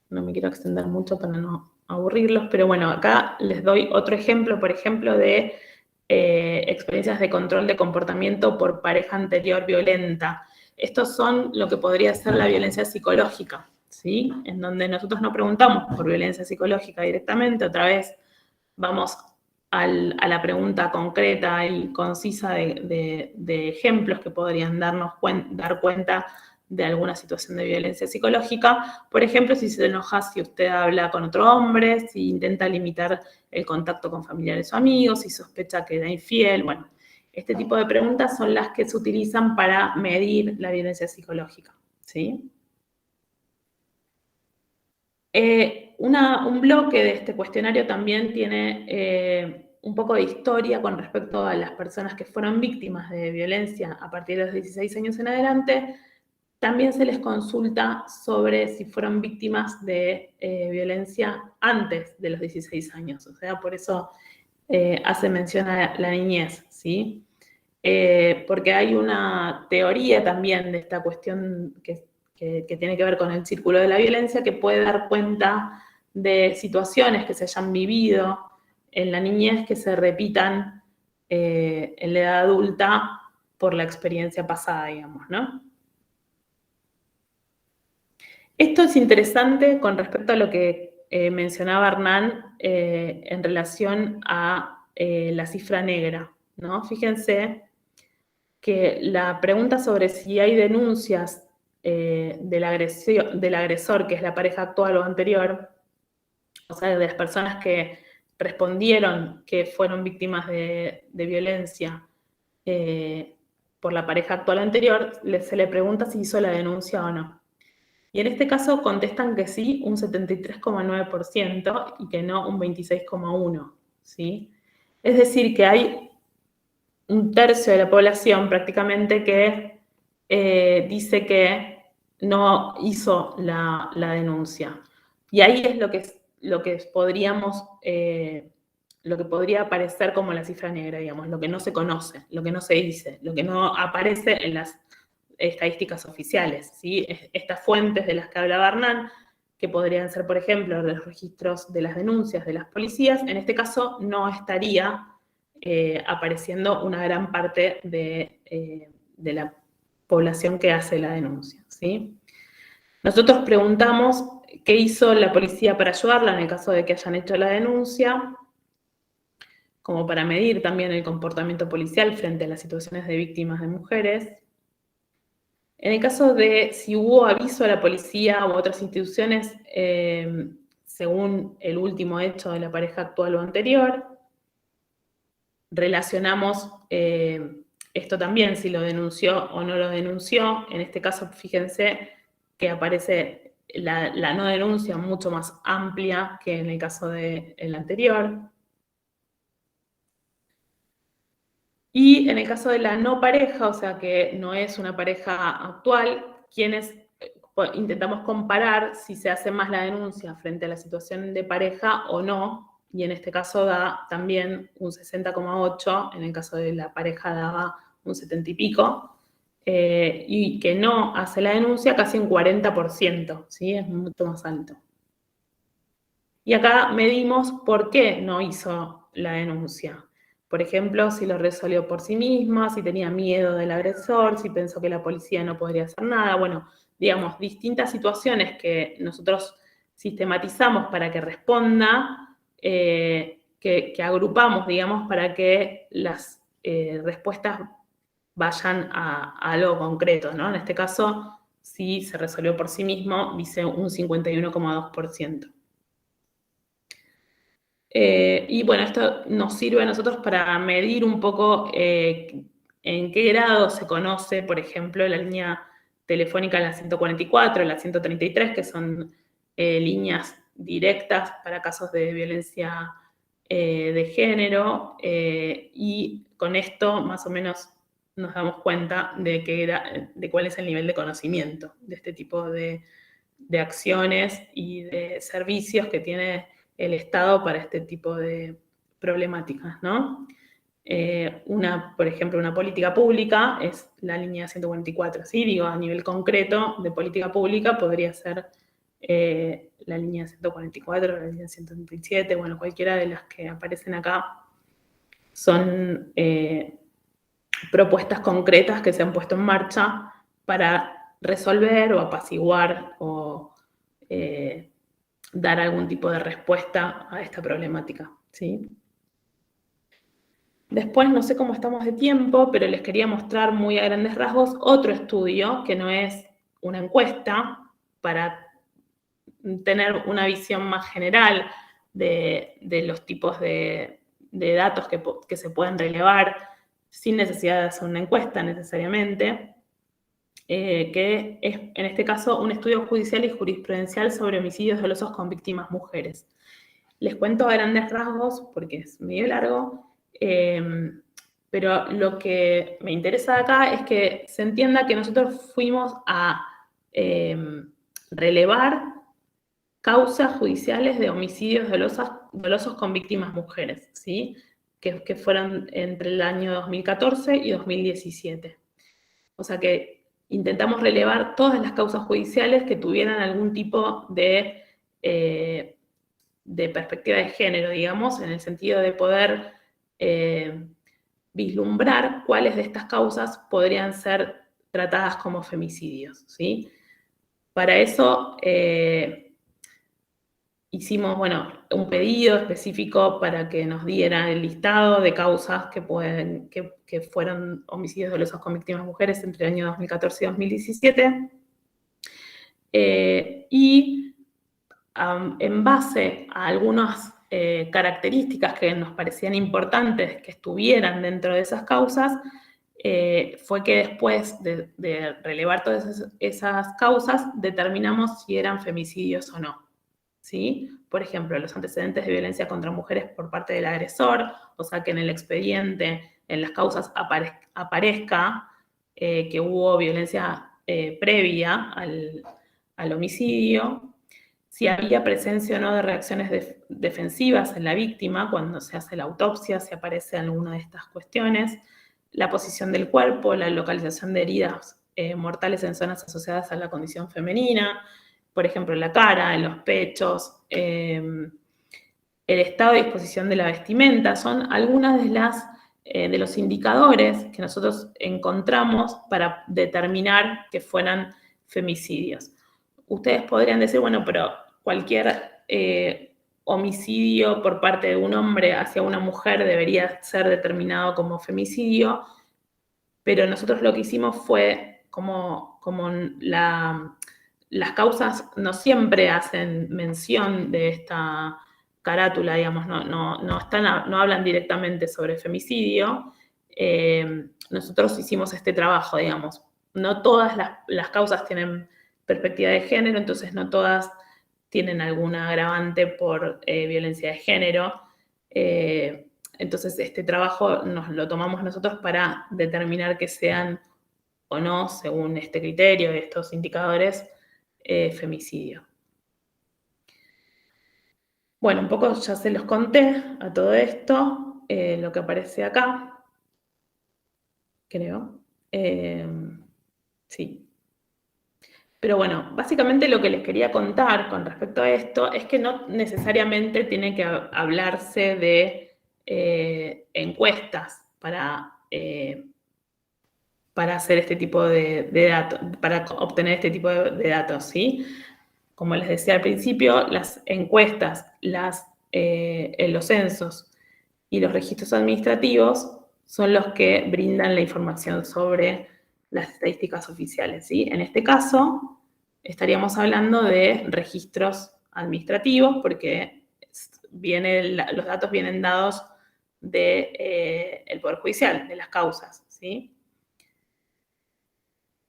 No me quiero extender mucho para no aburrirlos, pero bueno, acá les doy otro ejemplo, por ejemplo, de experiencias de control de comportamiento por pareja anterior violenta. Estos son lo que podría ser la violencia psicológica, ¿sí? En donde nosotros no preguntamos por violencia psicológica directamente, otra vez vamos a la pregunta concreta y concisa de ejemplos que podrían dar cuenta de alguna situación de violencia psicológica. Por ejemplo, si se enoja si usted habla con otro hombre, si intenta limitar el contacto con familiares o amigos, si sospecha que era infiel. Bueno, este tipo de preguntas son las que se utilizan para medir la violencia psicológica, ¿sí? Un bloque de este cuestionario también tiene un poco de historia con respecto a las personas que fueron víctimas de violencia a partir de los 16 años en adelante. También se les consulta sobre si fueron víctimas de violencia antes de los 16 años. O sea, por eso hace mención a la niñez, ¿sí? Porque hay una teoría también de esta cuestión que tiene que ver con el círculo de la violencia, que puede dar cuenta de situaciones que se hayan vivido en la niñez que se repitan en la edad adulta por la experiencia pasada, digamos, ¿no? Esto es interesante con respecto a lo que mencionaba Hernán en relación a la cifra negra, ¿no? Fíjense que la pregunta sobre si hay denuncias del agresor, que es la pareja actual o anterior, o sea, de las personas que respondieron que fueron víctimas de violencia por la pareja actual o anterior, se le pregunta si hizo la denuncia o no. Y en este caso contestan que sí, un 73,9%, y que no, un 26,1%, ¿sí? Es decir, que hay un tercio de la población prácticamente que dice que no hizo la denuncia. Y ahí es lo que podríamos, lo que podría aparecer como la cifra negra, digamos, lo que no se conoce, lo que no se dice, lo que no aparece en las estadísticas oficiales, ¿sí? Estas fuentes de las que hablaba Hernán, que podrían ser, por ejemplo, los registros de las denuncias de las policías, en este caso no estaría apareciendo una gran parte de la población que hace la denuncia, ¿sí? Nosotros preguntamos qué hizo la policía para ayudarla en el caso de que hayan hecho la denuncia, como para medir también el comportamiento policial frente a las situaciones de víctimas de mujeres. En el caso de si hubo aviso a la policía u otras instituciones, según el último hecho de la pareja actual o anterior, relacionamos esto también, si lo denunció o no lo denunció. En este caso, fíjense que aparece la no denuncia mucho más amplia que en el caso del anterior. Y en el caso de la no pareja, o sea que no es una pareja actual, quienes intentamos comparar si se hace más la denuncia frente a la situación de pareja o no, y en este caso da también un 60,8%, en el caso de la pareja daba un 70 y pico, y que no hace la denuncia casi un 40%, ¿sí? Es mucho más alto. Y acá medimos por qué no hizo la denuncia. Por ejemplo, si lo resolvió por sí misma, si tenía miedo del agresor, si pensó que la policía no podría hacer nada. Bueno, digamos, distintas situaciones que nosotros sistematizamos para que responda, que agrupamos, digamos, para que las respuestas vayan a algo concreto, ¿no? En este caso, si se resolvió por sí mismo, dice un 51,2%. Y bueno, esto nos sirve a nosotros para medir un poco en qué grado se conoce, por ejemplo, la línea telefónica, la 144, la 133, que son líneas directas para casos de violencia de género, y con esto más o menos nos damos cuenta de cuál es el nivel de conocimiento de este tipo de acciones y de servicios que tiene el Estado para este tipo de problemáticas, ¿no? Por ejemplo, una política pública es la línea 144, ¿sí? Digo, a nivel concreto de política pública podría ser la línea 144, la línea 137, bueno, cualquiera de las que aparecen acá son propuestas concretas que se han puesto en marcha para resolver o apaciguar o dar algún tipo de respuesta a esta problemática, ¿sí? Después, no sé cómo estamos de tiempo, pero les quería mostrar muy a grandes rasgos otro estudio, que no es una encuesta, para tener una visión más general de los tipos de datos que se pueden relevar sin necesidad de hacer una encuesta necesariamente, que es, en este caso, un estudio judicial y jurisprudencial sobre homicidios dolosos con víctimas mujeres. Les cuento a grandes rasgos, porque es medio largo, pero lo que me interesa acá es que se entienda que nosotros fuimos a relevar causas judiciales de homicidios dolosos con víctimas mujeres, ¿sí? Que fueron entre el año 2014 y 2017. O sea que intentamos relevar todas las causas judiciales que tuvieran algún tipo de perspectiva de género, digamos, en el sentido de poder vislumbrar cuáles de estas causas podrían ser tratadas como femicidios, ¿sí? Para eso hicimos, bueno, un pedido específico para que nos diera el listado de causas que fueron homicidios dolosos con víctimas mujeres entre el año 2014 y 2017. En base a algunas características que nos parecían importantes que estuvieran dentro de esas causas, fue que después de relevar todas esas causas, determinamos si eran femicidios o no, ¿sí? Por ejemplo, los antecedentes de violencia contra mujeres por parte del agresor, o sea, que en el expediente, en las causas aparezca que hubo violencia previa al homicidio, si había presencia o no de reacciones defensivas en la víctima cuando se hace la autopsia, si aparece alguna de estas cuestiones, la posición del cuerpo, la localización de heridas mortales en zonas asociadas a la condición femenina, por ejemplo, en la cara, en los pechos, el estado de disposición de la vestimenta, son algunas de los indicadores que nosotros encontramos para determinar que fueran femicidios. Ustedes podrían decir, bueno, pero cualquier homicidio por parte de un hombre hacia una mujer debería ser determinado como femicidio, pero nosotros lo que hicimos fue, como las causas no siempre hacen mención de esta carátula, digamos, no hablan directamente sobre femicidio, nosotros hicimos este trabajo, digamos. No todas las causas tienen perspectiva de género, entonces no todas tienen alguna agravante por violencia de género. Entonces este trabajo nos lo tomamos nosotros para determinar que sean o no, según este criterio de estos indicadores, femicidio. Bueno, un poco ya se los conté a todo esto, lo que aparece acá, creo. Sí. Pero bueno, básicamente lo que les quería contar con respecto a esto es que no necesariamente tiene que hablarse de encuestas para hacer este tipo de datos, para obtener este tipo de datos, ¿sí? Como les decía al principio, las encuestas, los censos y los registros administrativos son los que brindan la información sobre las estadísticas oficiales, ¿sí? En este caso, estaríamos hablando de registros administrativos porque los datos vienen dados del Poder Judicial, de las causas, ¿sí?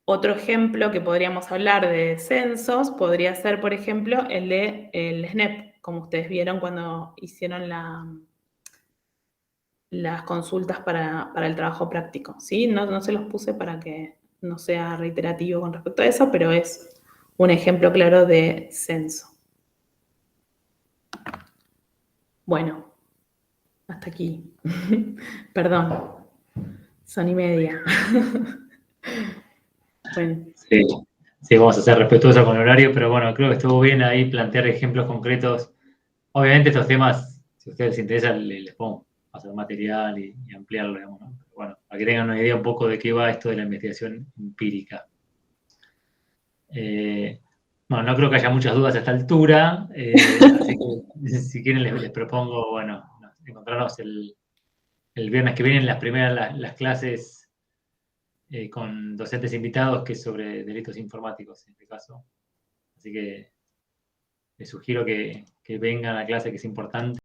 Otro ejemplo que podríamos hablar de censos podría ser, por ejemplo, el de el SNEP, como ustedes vieron cuando hicieron las consultas para el trabajo práctico, ¿sí? No se los puse para que no sea reiterativo con respecto a eso, pero es un ejemplo claro de censo. Bueno, hasta aquí. Perdón, son y media. Bueno. Sí, vamos a ser respetuosos con el horario, pero bueno, creo que estuvo bien ahí plantear ejemplos concretos. Obviamente estos temas, si a ustedes les interesa, les puedo pasar material y ampliarlo, digamos, ¿no? Pero bueno, para que tengan una idea un poco de qué va esto de la investigación empírica. Bueno, no creo que haya muchas dudas a esta altura, así que si quieren les propongo, bueno, encontrarnos el viernes que viene en las primeras las clases con docentes invitados, que es sobre delitos informáticos en este caso. Así que les sugiero que vengan a la clase, que es importante.